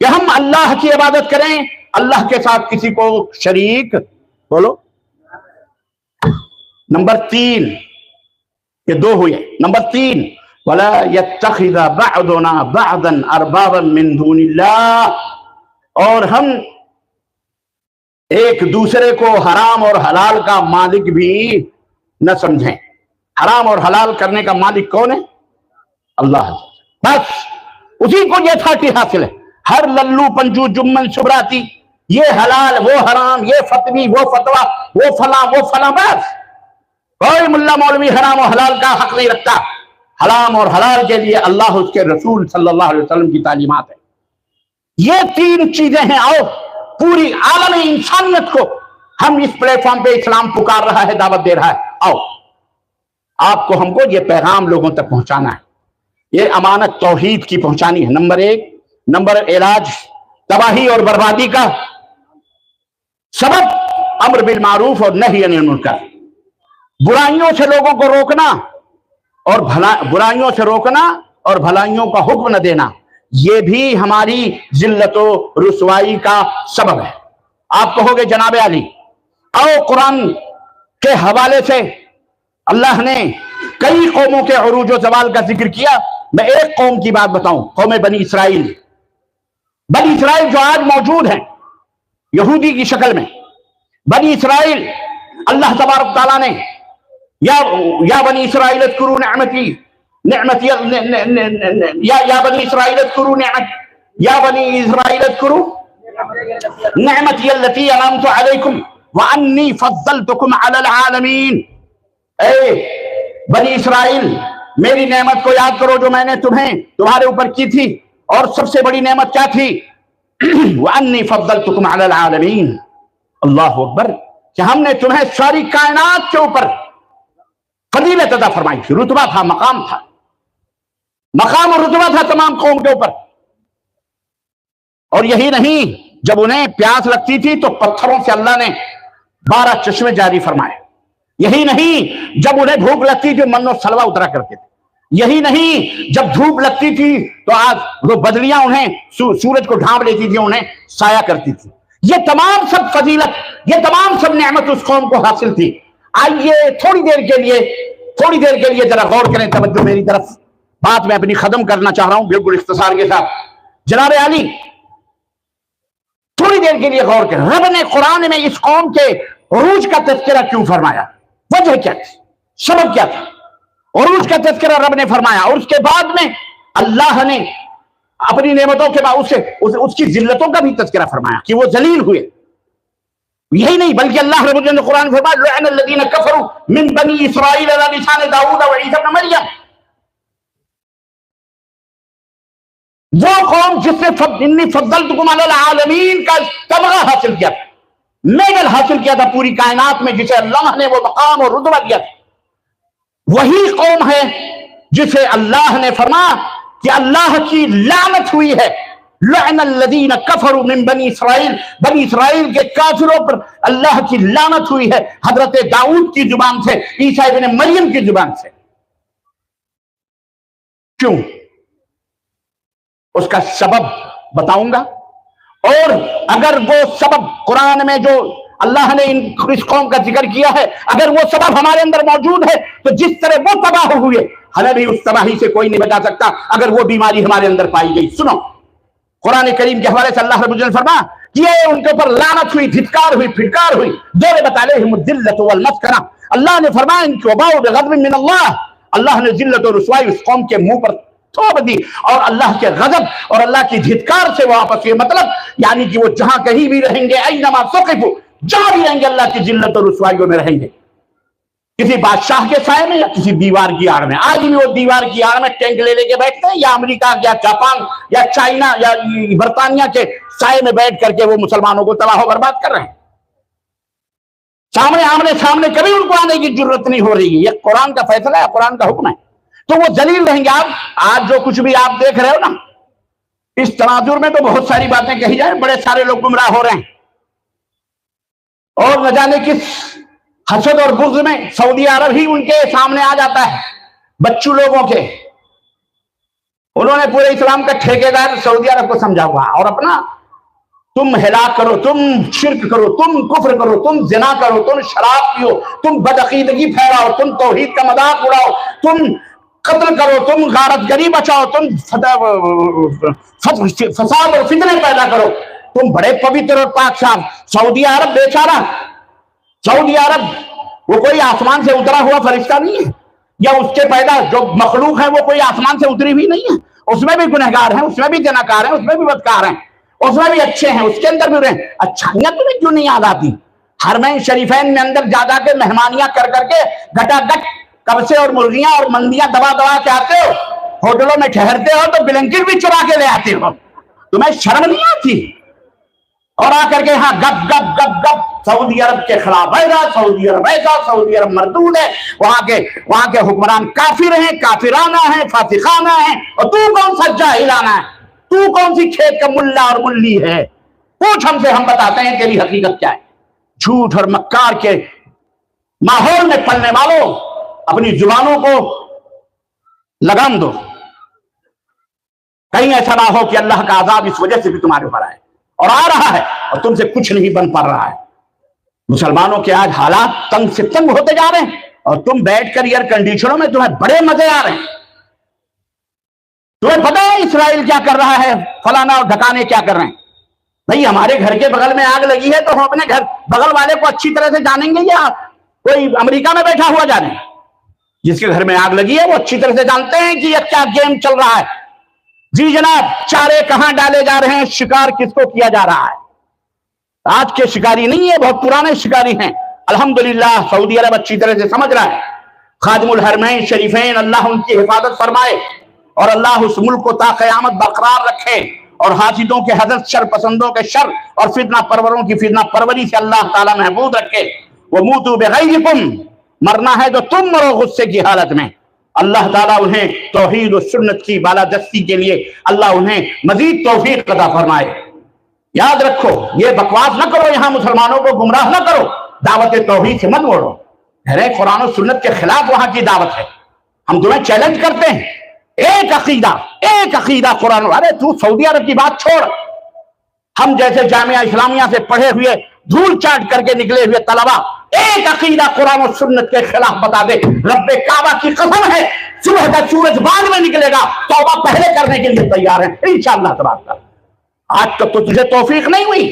کہ ہم اللہ کی عبادت کریں, اللہ کے ساتھ کسی کو شریک. بولو. نمبر 3, یہ 2 ہوئے. نمبر 3, ولا يتخذ بعضنا بعضا اربابا من دون اللہ، اور ہم ایک دوسرے کو حرام اور حلال کا مالک بھی نہ سمجھیں۔ حرام اور حلال کرنے کا مالک کون ہے؟ اللہ، بس اسی کو یہ اتھارٹی حاصل ہے۔ ہر للو پنجو جمن شبراتی، یہ حلال وہ حرام، یہ فتوی وہ فتویٰ، وہ فلاں وہ فلاں، بس کوئی ملا مولوی حرام و حلال کا حق نہیں رکھتا۔ حرام اور حلال کے لیے اللہ اس کے رسول صلی اللہ علیہ وسلم کی تعلیمات ہے۔ یہ تین چیزیں ہیں۔ آؤ پوری عالم انسانیت کو ہم اس پلیٹ فارم پہ اسلام پکار رہا ہے، دعوت دے رہا ہے۔ آؤ آپ کو ہم کو یہ پیغام لوگوں تک پہنچانا ہے، یہ امانت توحید کی پہنچانی ہے۔ نمبر ایک، نمبر علاج تباہی اور بربادی کا سبب امر بالمعروف اور نہی عن المنکر، برائیوں سے لوگوں کو روکنا اور برائیوں سے روکنا اور بھلائیوں کا حکم نہ دینا، یہ بھی ہماری ذلت و رسوائی کا سبب ہے۔ آپ کہو گے جناب علی، آؤ قرآن کے حوالے سے اللہ نے کئی قوموں کے عروج و زوال کا ذکر کیا۔ میں ایک قوم کی بات بتاؤں، قوم بنی اسرائیل۔ بنی اسرائیل جو آج موجود ہیں یہودی کی شکل میں، بنی اسرائیل اللہ تبارک تعالیٰ نے یا بنی اسرائیل اذکروا نعمتی یا بنی اسرائیل اذکروا نعمتی التی انعمت علیکم وانی فضلتکم علی العالمین۔ اے بنی اسرائیل، میری نعمت کو یاد کرو جو میں نے تمہارے اوپر کی تھی، اور سب سے بڑی نعمت کیا تھی؟ وانی فضلتکم علی العالمین۔ اللہ اکبر، کہ ہم نے تمہیں ساری کائنات کے اوپر فضیلت عطا فرمائی تھی، رتبہ تھا، مقام تھا، مقام اور رتبہ تھا تمام قوم کے اوپر۔ اور یہی نہیں، جب انہیں پیاس لگتی تھی تو پتھروں سے اللہ نے 12 چشمے جاری فرمائے۔ یہی نہیں، جب انہیں بھوک لگتی تھی من و سلوہ اترا کرتے تھے۔ یہی نہیں، جب دھوپ لگتی تھی تو آج وہ بدلیاں انہیں سورج کو ڈھانپ لیتی تھی، انہیں سایہ کرتی تھی۔ یہ تمام سب فضیلت، یہ تمام سب نعمت اس قوم کو حاصل تھی۔ آئیے تھوڑی دیر کے لیے ذرا غور کریں، توجہ میری طرف، بات میں اپنی ختم کرنا چاہ رہا ہوں بالکل اختصار کے ساتھ۔ جناب علی، تھوڑی دیر کے لیے غور کریں، رب نے قرآن میں اس قوم کے عروج کا تذکرہ کیوں فرمایا؟ وجہ کیا تھی؟ سبب کیا تھا؟ عروج کا تذکرہ رب نے فرمایا، اور اس کے بعد میں اللہ نے اپنی نعمتوں کے بعد اس کی ذلتوں کا بھی تذکرہ فرمایا کہ وہ ذلیل ہوئے۔ یہی نہیں بلکہ اللہ رب العزت نے قرآن میں فرمایا لعن الذین کفروا من بنی اسرائیل علی لسان داؤد وعیسی ابن مریم۔ وہ قوم جس نے انی فضلتکم علی العالمین کا تمغہ حاصل کیا تھا، میڈل حاصل کیا تھا پوری کائنات میں، جسے اللہ نے وہ مقام اور رتبہ دیا تھا، وہی قوم ہے جسے اللہ نے فرمایا کہ اللہ کی لعنت ہوئی ہے۔ لعن الذین کفروا من بنی اسرائیل، بنی اسرائیل کے کافروں پر اللہ کی لعنت ہوئی ہے، حضرت داؤد کی زبان سے، عیسیٰ ابن مریم کی زبان سے۔ کیوں؟ اس کا سبب بتاؤں گا، اور اگر وہ سبب قرآن میں جو اللہ نے اس قوم کا ذکر کیا ہے، اگر وہ سبب ہمارے اندر موجود ہے تو جس طرح وہ تباہ ہوئے، ہمیں بھی اس تباہی سے کوئی نہیں بچا سکتا اگر وہ بیماری ہمارے اندر پائی گئی۔ سنو، قرآن کریم کے حوالے سے اللہ رب العزت نے فرمایا کہ یہ ان کے اوپر لعنت ہوئی، دھتکار ہوئی، پھٹکار ہوئی، ضربت علیہم الذلۃ والمسکنہ۔ اللہ نے فرمایا ان کو باؤ بغضب من اللہ، اللہ نے ذلت و رسوائی اس قوم کے منہ پر تھوپ دی، اور اللہ کے غضب اور اللہ کی دھتکار سے واپس۔ یہ مطلب یعنی کہ وہ جہاں کہیں بھی رہیں گے، اینما ثقفوا، جہاں بھی رہیں گے اللہ کی ذلت اور رسوائیوں میں رہیں گے، کسی بادشاہ کے سائے میں یا کسی دیوار کی آڑ میں۔ آج بھی وہ دیوار کی آڑ میں ٹینک لے کے بیٹھتے ہیں، یا امریکہ یا جاپان یا چائنا یا برطانیہ کے سائے میں بیٹھ کر کے وہ مسلمانوں کو تباہ و برباد کر رہے ہیں۔ آمنے سامنے کبھی ان کو آنے کی ضرورت نہیں ہو رہی ہے۔ یہ قرآن کا فیصلہ ہے، قرآن کا حکم ہے، تو وہ ذلیل رہیں گے۔ آج جو کچھ بھی آپ دیکھ رہے ہو نا، اس تناظر میں تو بہت ساری باتیں کہی جائیں، بڑے سارے لوگ گمراہ ہو رہے ہیں، اور نہ جانے کس حسد اور بغض میں سعودی عرب ہی ان کے سامنے آ جاتا ہے، بچوں لوگوں کے۔ انہوں نے پورے اسلام کا ٹھیکیدار سعودی عرب کو سمجھا ہوا، اور اپنا تم ہلاک کرو، تم شرک کرو، تم کفر کرو، تم زنا کرو، تم شراب پیو، تم بدعقیدگی پھیلاؤ، تم توحید کا مذاق اڑاؤ، تم قتل کرو تم، غارت گری بچاؤ تم، فساد اور فتنے پیدا کرو تم، بڑے پوتر اور پاک صاحب۔ سعودی عرب بیچارہ، سعودی عرب وہ کوئی آسمان سے اترا ہوا فرشتہ نہیں ہے، یا اس کے پیدا جو مخلوق ہے وہ کوئی آسمان سے اتری ہوئی نہیں ہے، اس میں بھی گنہگار ہیں، اس میں بھی زناکار ہیں، اس میں بھی بدکار ہیں، اس میں بھی اچھے ہیں، اس کے اندر بھی رہیں۔ اچھائیاں تمہیں کیوں نہیں یاد آتی؟ حرمین شریفین میں اندر جا کے مہمانیاں کر کے گٹا گٹ کبسے اور مرغیاں اور مندیاں دبا کے آتے ہو، ہوٹلوں میں ٹھہرتے ہو تو بلنکٹ بھی چرا کے لے آتے ہو، تمہیں شرم نہیں آتی؟ اور آ کر کے ہاں گپ گپ گپ گپ سعودی عرب کے خلاف ایسا، سعودی عرب ایسا، سعودی عرب مردود ہے، وہاں کے حکمران کافر ہیں، کافرانہ ہیں، فاسقانہ ہیں، اور تو کون سا جاہلانہ ہے؟ تو کون سی کھیت کا ملا اور ملی ہے؟ پوچھ ہم سے، ہم بتاتے ہیں تیری حقیقت کیا ہے۔ جھوٹ اور مکار کے ماحول میں پلنے والوں، اپنی زبانوں کو لگام دو، کہیں ایسا نہ ہو کہ اللہ کا عذاب اس وجہ سے بھی تمہارے اوپر آئے، اور آ رہا ہے اور تم سے کچھ نہیں بن پا رہا ہے۔ مسلمانوں کے آج حالات تنگ سے تنگ ہوتے جا رہے ہیں، اور تم بیٹھ کر ایئر کنڈیشنوں میں تمہیں بڑے مزے آ رہے ہیں۔ تمہیں پتہ ہے اسرائیل کیا کر رہا ہے، فلانا اور ڈھکانے کیا کر رہے ہیں؟ بھئی ہمارے گھر کے بغل میں آگ لگی ہے تو ہم اپنے گھر بغل والے کو اچھی طرح سے جانیں گے، یا کوئی امریکہ میں بیٹھا ہوا جانے؟ جس کے گھر میں آگ لگی ہے وہ اچھی طرح سے جانتے ہیں کہ یہ کیا گیم چل رہا ہے۔ جی جناب، چارے کہاں ڈالے جا رہے ہیں، شکار کس کو کیا جا رہا ہے؟ آج کے شکاری نہیں ہے، بہت پرانے شکاری ہیں۔ الحمدللہ سعودی عرب اچھی طرح سے سمجھ رہا ہے۔ خادم الحرمین شریفین، اللہ ان کی حفاظت فرمائے، اور اللہ اس ملک کو تا قیامت برقرار رکھے، اور حاسدوں کے حسد، شر پسندوں کے شر، اور فتنہ پروروں کی فتنہ پروری سے اللہ تعالیٰ محفوظ رکھے۔ وَمُوتُوا بِغَيْرِكُمْ، مرنا ہے تو تم مرو غصے کی حالت میں۔ اللہ تعالیٰ انہیں توحید و سنت کی بالادستی کے لیے اللہ انہیں مزید توفیق عطا فرمائے۔ یاد رکھو، یہ بکواس نہ کرو، یہاں مسلمانوں کو گمراہ نہ کرو، دعوت توحید سے مت موڑو۔ قرآن و سنت کے خلاف وہاں کی دعوت ہے۔ ہم تمہیں چیلنج کرتے ہیں، ایک عقیدہ قرآن، ارے تو سعودی عرب کی بات چھوڑ، ہم جیسے جامعہ اسلامیہ سے پڑھے ہوئے دھول چاٹ کر کے نکلے ہوئے طلبہ ایک عقیدہ قرآن و سنت کے خلاف بتا دے، رب کعبہ کی قسم ہے صبح کا سورج بعد میں نکلے گا، توبہ پہلے کرنے کے لیے تیار ہیں انشاءاللہ تبارک تعالیٰ۔ آج تک تو تجھے توفیق نہیں ہوئی،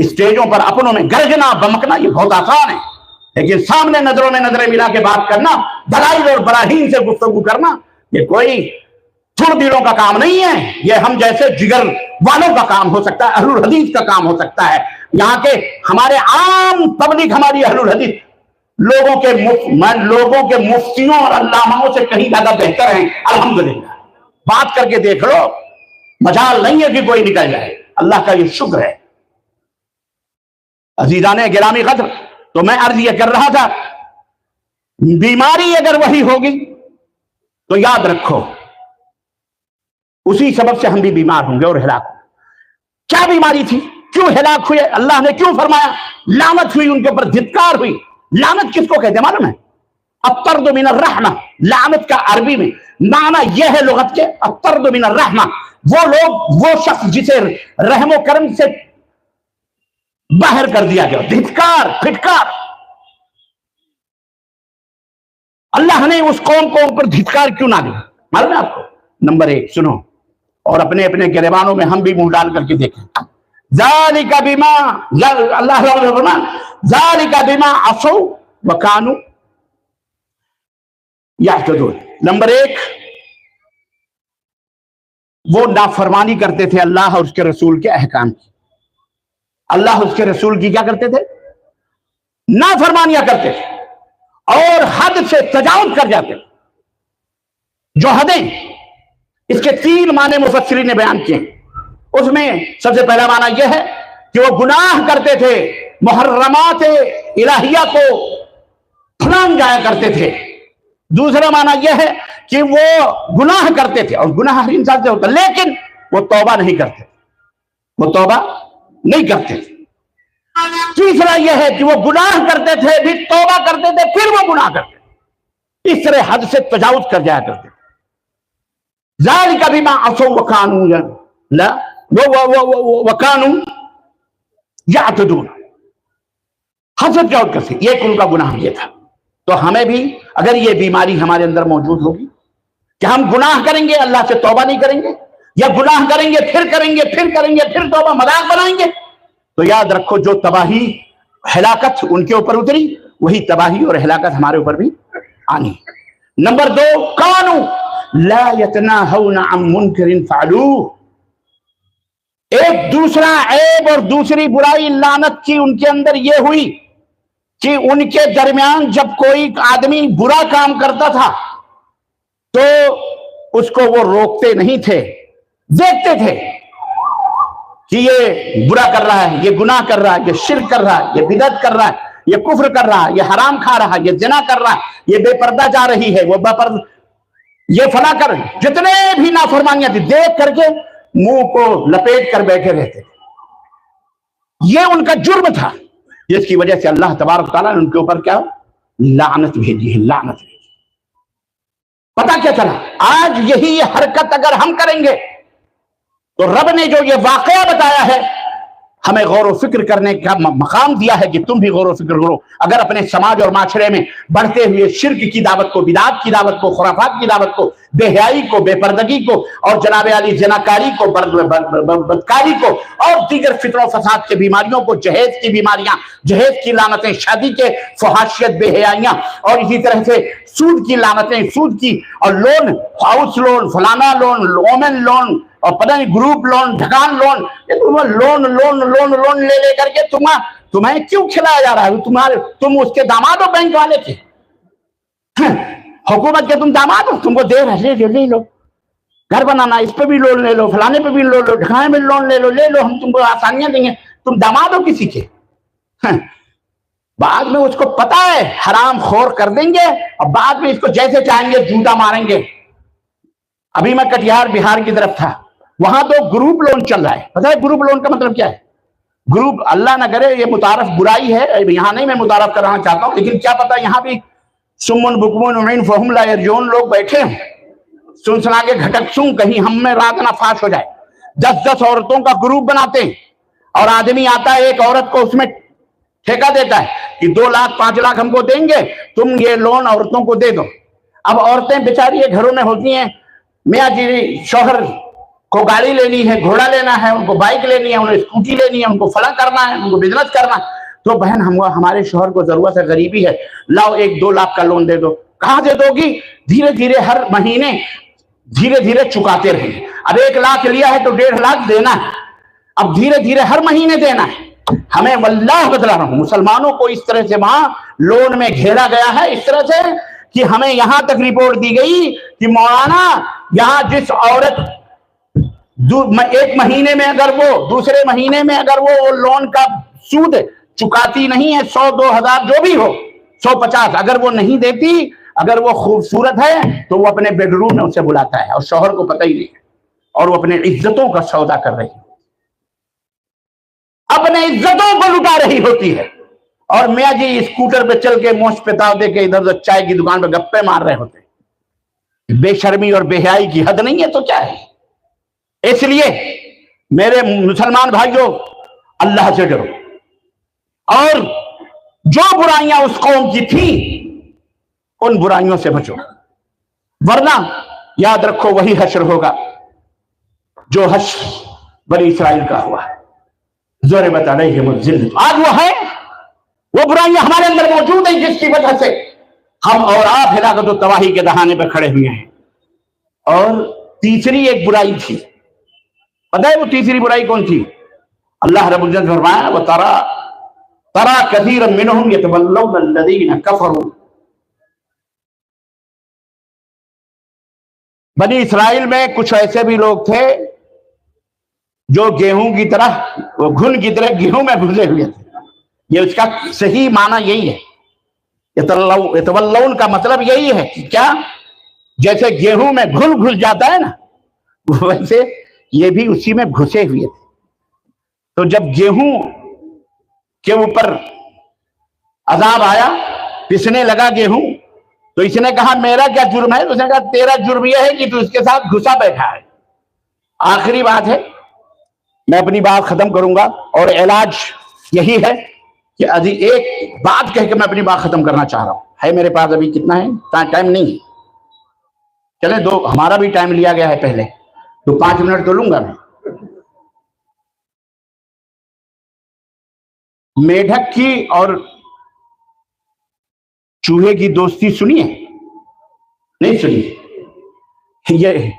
اسٹیجوں پر اپنوں میں گرجنا بمکنا یہ بہت آسان ہے، لیکن سامنے نظروں میں نظریں ملا کے بات کرنا، دلائل اور براہین سے گفتگو کرنا، یہ کوئی تھوڑ دلوں کا کام نہیں ہے، یہ ہم جیسے جگر والوں کا کام ہو سکتا ہے، اہل الحدیث کا کام ہو سکتا ہے۔ یہاں کے ہمارے عام تبلیغ، ہماری اہل الحدیث لوگوں کے مفتیوں اور علاماؤں سے کہیں زیادہ بہتر ہیں الحمدللہ۔ بات کر کے دیکھ لو، مجال نہیں ہے کہ کوئی نکل جائے، اللہ کا یہ شکر ہے۔ عزیزان گرامی قدر، تو میں عرض یہ کر رہا تھا، بیماری اگر وہی ہوگی تو یاد رکھو اسی سبب سے ہم بھی بیمار ہوں گے اور ہلاک ہوں گے۔ کیا بیماری تھی؟ کیوں ہلاک ہوئے؟ اللہ نے کیوں فرمایا؟ لعنت ہوئی ان کے اوپر، دھتکار ہوئی۔ لعنت کس کو کہتے ہیں معلوم ہے؟ الطرد من الرحمہ، لعنت کا عربی میں معنی یہ ہے لغت کے، الطرد من الرحمہ، وہ لوگ، وہ شخص جسے رحم و کرم سے باہر کر دیا گیا، دھتکار، پھٹکار۔ اللہ نے اس قوم کو اوپر دھتکار کیوں نہ دی معلوم ہے آپ کو؟ نمبر ایک سنو، اور اپنے اپنے گریبانوں میں ہم بھی منہ ڈال کر کے دیکھیں۔ ذالک بما، اللہ فرمایا ذالک بما عصوا وکانوا یعتدون۔ نمبر ایک، وہ نافرمانی کرتے تھے اللہ اور اس کے رسول کے احکام کی۔ اللہ اس کے رسول کی کیا کرتے تھے؟ نافرمانیاں کرتے تھے اور حد سے تجاوز کر جاتے تھے۔ جو حدیں، اس کے 3 معنی مفسرین نے بیان کیے۔ اس میں سب سے پہلا معنی یہ ہے کہ وہ گناہ کرتے تھے، محرمات الہیہ کو پھلانگ جایا کرتے تھے۔ دوسرا معنی یہ ہے کہ وہ گناہ کرتے تھے، اور گناہ ہر انسان سے ہوتا، لیکن وہ توبہ نہیں کرتے، وہ توبہ نہیں کرتے تھے۔ تیسرا یہ ہے کہ وہ گناہ کرتے تھے بھی توبہ کرتے تھے، پھر وہ گناہ کرتے تھے، اس طرح حد سے تجاوز کر جایا کرتے تھے۔ ذالک بما عصوا وکانوا یعتدون، حد سے تجاوز کرتے، ایک ان کا گناہ یہ تھا۔ تو ہمیں بھی اگر یہ بیماری ہمارے اندر موجود ہوگی کہ ہم گناہ کریں گے اللہ سے توبہ نہیں کریں گے، یا گناہ کریں گے پھر توبہ مذاق بنائیں گے؟ تو یاد رکھو جو تباہی ہلاکت ان کے اوپر اتری وہی تباہی اور ہلاکت ہمارے اوپر بھی آنی۔ نمبر 2، کانوا لا یتناہون عن منکر فعلوہ، ایک دوسرا عیب اور دوسری برائی لعنت کی ان کے اندر یہ ہوئی کہ ان کے درمیان جب کوئی آدمی برا کام کرتا تھا تو اس کو وہ روکتے نہیں تھے، دیکھتے تھے کہ یہ برا کر رہا ہے، یہ گناہ کر رہا ہے، یہ شرک کر رہا ہے، یہ بدعت کر رہا ہے، یہ کفر کر رہا ہے، یہ حرام کھا رہا ہے، یہ زنا کر رہا ہے، یہ بے پردہ جا رہی ہے، وہ یہ فلاں کر، جتنے بھی نافرمانیاں تھی دیکھ کر کے منہ کو لپیٹ کر بیٹھے رہتے تھے۔ یہ ان کا جرم تھا، جس کی وجہ سے اللہ تبارک تعالیٰ نے ان کے اوپر کیا لعنت بھیجی ہے، لعنت بھیجی۔ پتہ کیا چلا؟ آج یہی حرکت اگر ہم کریں گے تو رب نے جو یہ واقعہ بتایا ہے ہمیں غور و فکر کرنے کا مقام دیا ہے کہ تم بھی غور و فکر کرو۔ اگر اپنے سماج اور معاشرے میں بڑھتے ہوئے شرک کی دعوت کو، بدعات کی دعوت کو، خرافات کی دعوت کو، بے حیائی کو، بے پردگی کو، اور جناب علی زناکاری کو، بدکاری کو، اور دیگر فتنہ و فساد کے بیماریوں کو، جہیز کی بیماریاں، جہیز کی لعنتیں، شادی کے فحاشیت، بے حیائیاں، اور اسی طرح سے سود کی لعنتیں، سود کی، اور لون، ہاؤس لون، فلانا لون، اومن لون، اور پتہ نہیں گروپ لون، ڈھکان لون، یہ لون لے لے کر کے تمہیں کیوں کھلایا جا رہا ہے؟ تم اس کے داماد ہو، بینک والے کے حکومت کے تم داماد ہو، تم کو دے رہے لے لو، گھر بنانا اس پہ بھی لون لے لو، فلانے پہ بھی لون لو، ڈھکانے میں لون لے لو، ہم تم کو آسانیاں دیں گے، تم داماد ہو کسی کے۔ بعد میں اس کو پتا ہے حرام خور کر دیں گے، اور بعد میں اس کو جیسے چاہیں گے جوتا ماریں گے۔ ابھی میں کٹیہار بہار کی طرف تھا، وہاں تو گروپ لون چل رہا ہے۔ پتہ ہے گروپ لون کا مطلب کیا ہے؟ گروپ، اللہ نہ کرے یہ متعارف برائی ہے، یہاں نہیں میں متعارف کرانا چاہتا ہوں، لیکن کیا پتا یہاں بھی سمن بکمن عمین فہم لا یرجعون لوگ بیٹھے ہیں، سن سنا کے گھٹک سن، کہیں ہم میں رات نہ فاش ہو جائے۔ 10 عورتوں کا گروپ بناتے ہیں، اور آدمی آتا ہے ایک عورت کو اس میں ٹھیکہ دیتا ہے کہ 2 لاکھ 5 لاکھ ہم کو دیں گے، تم یہ لون عورتوں کو دے دو۔ اب عورتیں بیچاری گھروں میں ہوتی ہیں، میاں جی شوہر کو گاڑی لینی ہے، گھوڑا لینا ہے، ان کو بائک لینی ہے، انہیں اسکوٹی لینی ہے، ان کو فلاں کرنا ہے، ان کو بزنس کرنا ہے، تو بہن ہمارے شوہر کو ضرورت ہے، غریبی ہے، لاؤ 1-2 لاکھ کا لون دے دو۔ کہاں دے دو گی؟ دھیرے دھیرے ہر مہینے دھیرے دھیرے چکاتے رہیں۔ اب 1 لاکھ لیا ہے تو 1.5 لاکھ دینا ہے، اب دھیرے دھیرے ہر مہینے دینا ہے۔ ہمیں واللہ بتلا رہا ہوں، مسلمانوں کو اس طرح سے وہاں لون میں گھیرا گیا ہے، اس طرح سے کہ ہمیں یہاں تک رپورٹ دی گئی کہ مولانا یہاں جس عورت 1 مہینے میں اگر وہ دوسرے مہینے میں اگر وہ لون کا سود چکاتی نہیں ہے، 100-2000 جو بھی ہو، 150 اگر وہ نہیں دیتی، اگر وہ خوبصورت ہے تو وہ اپنے بیڈ روم میں اسے بلاتا ہے، اور شوہر کو پتہ ہی نہیں ہے، اور وہ اپنے عزتوں کا سودا کر رہی ہے، اپنے عزتوں کو لٹا رہی ہوتی ہے، اور میاں جی اسکوٹر پہ چل کے موچ پہ تاؤ دے کے ادھر ادھر چائے کی دکان پہ گپے مار رہے ہوتے ہیں۔ بے شرمی اور بے حیائی کی حد نہیں ہے تو کیا ہے؟ اس لیے میرے مسلمان بھائیوں، اللہ سے ڈرو، اور جو برائیاں اس قوم کی تھیں ان برائیوں سے بچو، ورنہ یاد رکھو وہی حشر ہوگا جو حشر بنی اسرائیل کا ہوا ہے۔ ضربت علیہم الذلۃ، آج وہ ہے، وہ برائیاں ہمارے اندر موجود ہیں جس کی وجہ سے ہم اور آپ ہلاکت و تباہی کے دہانے پہ کھڑے ہوئے ہیں۔ اور تیسری ایک برائی تھی، پتہ ہے وہ تیسری برائی کون تھی؟ اللہ رب العزت فرمایا ترى كثيرا منهم يتولون الذين كفروا۔ بنی اسرائیل میں کچھ ایسے بھی لوگ تھے جو گیہوں کی طرح، وہ گھن کی طرح گیہوں میں گھسے ہوئے تھے۔ یہ اس کا صحیح معنی یہی ہے، یتولون کا مطلب یہی ہے کہ کیا، جیسے گیہوں میں گھن گھس جاتا ہے نا، ویسے یہ بھی اسی میں گھسے ہوئے تھے۔ تو جب گیہوں کے اوپر عذاب آیا، پسنے لگا گیہوں، تو اس نے کہا میرا کیا جرم ہے؟ تو اس نے کہا تیرا جرم یہ ہے کہ تو اس کے ساتھ گھسا بیٹھا ہے۔ آخری بات ہے، میں اپنی بات ختم کروں گا، اور علاج یہی ہے کہ ابھی ایک بات کہہ کے میں اپنی بات ختم کرنا چاہ رہا ہوں۔ ہے میرے پاس ابھی کتنا ہے؟ ٹائم نہیں ہے۔ چلے دو, ہمارا بھی ٹائم لیا گیا ہے پہلے, تو 5 منٹ تو لوں گا میں. میڈک کی اور چوہے کی دوستی سنی ہے؟ نہیں سنی؟ یہ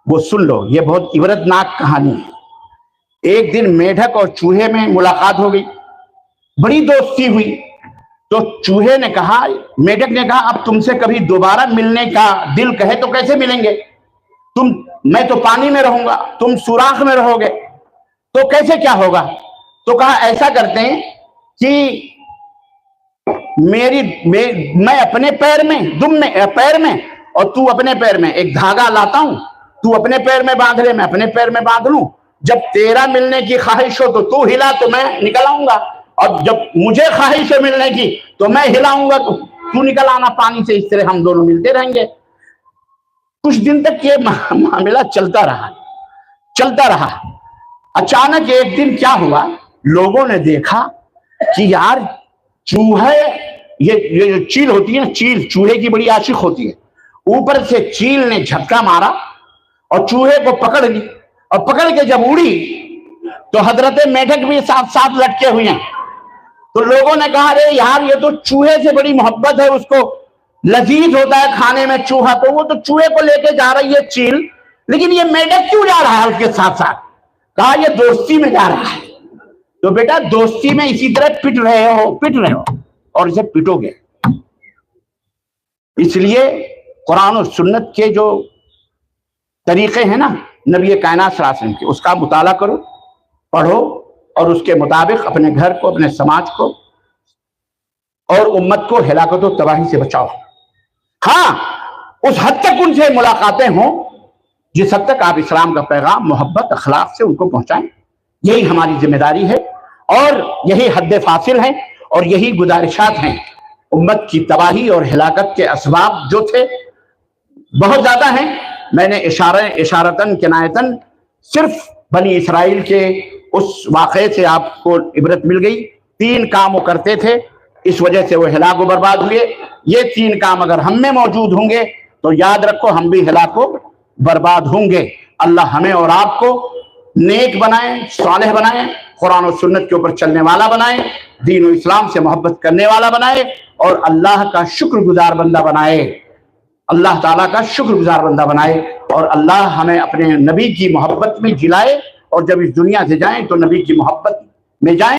وہ سن لو, یہ بہت عبرتناک کہانی ہے. ایک دن میڈک اور چوہے میں ملاقات ہو گئی, بڑی دوستی ہوئی. تو چوہے نے کہا, میڈک نے کہا اب تم سے کبھی دوبارہ ملنے کا دل کہے تو کیسے ملیں گے؟ میں تو پانی میں رہوں گا, تم سوراخ میں رہو گے, تو کیسے کیا ہوگا؟ تو کہا ایسا کرتے ہیں کہ میں اپنے پیر میں, تم پیر میں اور تو اپنے پیر میں ایک دھاگا لاتا ہوں, تو اپنے پیر میں باندھ لے, میں اپنے پیر میں باندھ لوں. جب تیرا ملنے کی خواہش ہو تو ہلا تو میں نکل آؤں گا, اور جب مجھے خواہش ہے ملنے کی تو میں ہلاؤں گا تو نکل آنا پانی سے. اس طرح ہم دونوں ملتے رہیں گے. کچھ دن تک یہ معاملہ چلتا رہا. اچانک ایک دن کیا ہوا, لوگوں نے دیکھا کہ یار چوہے, یہ جو چیل ہوتی ہے نا, چیل چوہے کی بڑی عاشق ہوتی ہے, اوپر سے چیل نے جھٹکا مارا اور چوہے کو پکڑ لی, اور پکڑ کے جب اڑی تو حضرت میڈک بھی ساتھ ساتھ لٹکے ہوئے ہیں. تو لوگوں نے کہا ارے یار یہ تو چوہے سے بڑی محبت ہے, اس کو لذیذ ہوتا ہے کھانے میں چوہا, تو وہ تو چوہے کو لے کے جا رہی ہے چیل, لیکن یہ میڈک کیوں جا رہا ہے اس کے ساتھ ساتھ؟ کہا یہ دوستی میں جا رہا ہے. تو بیٹا دوستی میں اسی طرح پٹ رہے ہو اور اسے پٹو گے. اس لیے قرآن و سنت کے جو طریقے ہیں نا نبی کائنات صلی اللہ علیہ وسلم کے, اس کا مطالعہ کرو, پڑھو, اور اس کے مطابق اپنے گھر کو, اپنے سماج کو اور امت کو ہلاکت و تباہی سے بچاؤ. ہاں اس حد تک ان سے ملاقاتیں ہوں جس حد تک آپ اسلام کا پیغام محبت اخلاق سے ان کو پہنچائیں. یہی ہماری ذمہ داری ہے اور یہی حد فاصل ہے اور یہی گزارشات ہیں. امت کی تباہی اور ہلاکت کے اسباب جو تھے بہت زیادہ ہیں. میں نے اشارتاً کنایتاً صرف بنی اسرائیل کے اس واقعے سے آپ کو عبرت مل گئی. 3 کام وہ کرتے تھے, اس وجہ سے وہ ہلاک و برباد ہوئے. یہ 3 کام اگر ہم میں موجود ہوں گے تو یاد رکھو ہم بھی ہلاک و برباد ہوں گے. اللہ ہمیں اور آپ کو نیک بنائیں, صالح بنائیں, قرآن و سنت کے اوپر چلنے والا بنائیں, دین و اسلام سے محبت کرنے والا بنائے, اور اللہ کا شکر گزار بندہ بنائے, اللہ تعالیٰ کا شکر گزار بندہ بنائے. اور اللہ ہمیں اپنے نبی کی محبت میں جلائے, اور جب اس دنیا سے جائیں تو نبی کی محبت میں جائیں.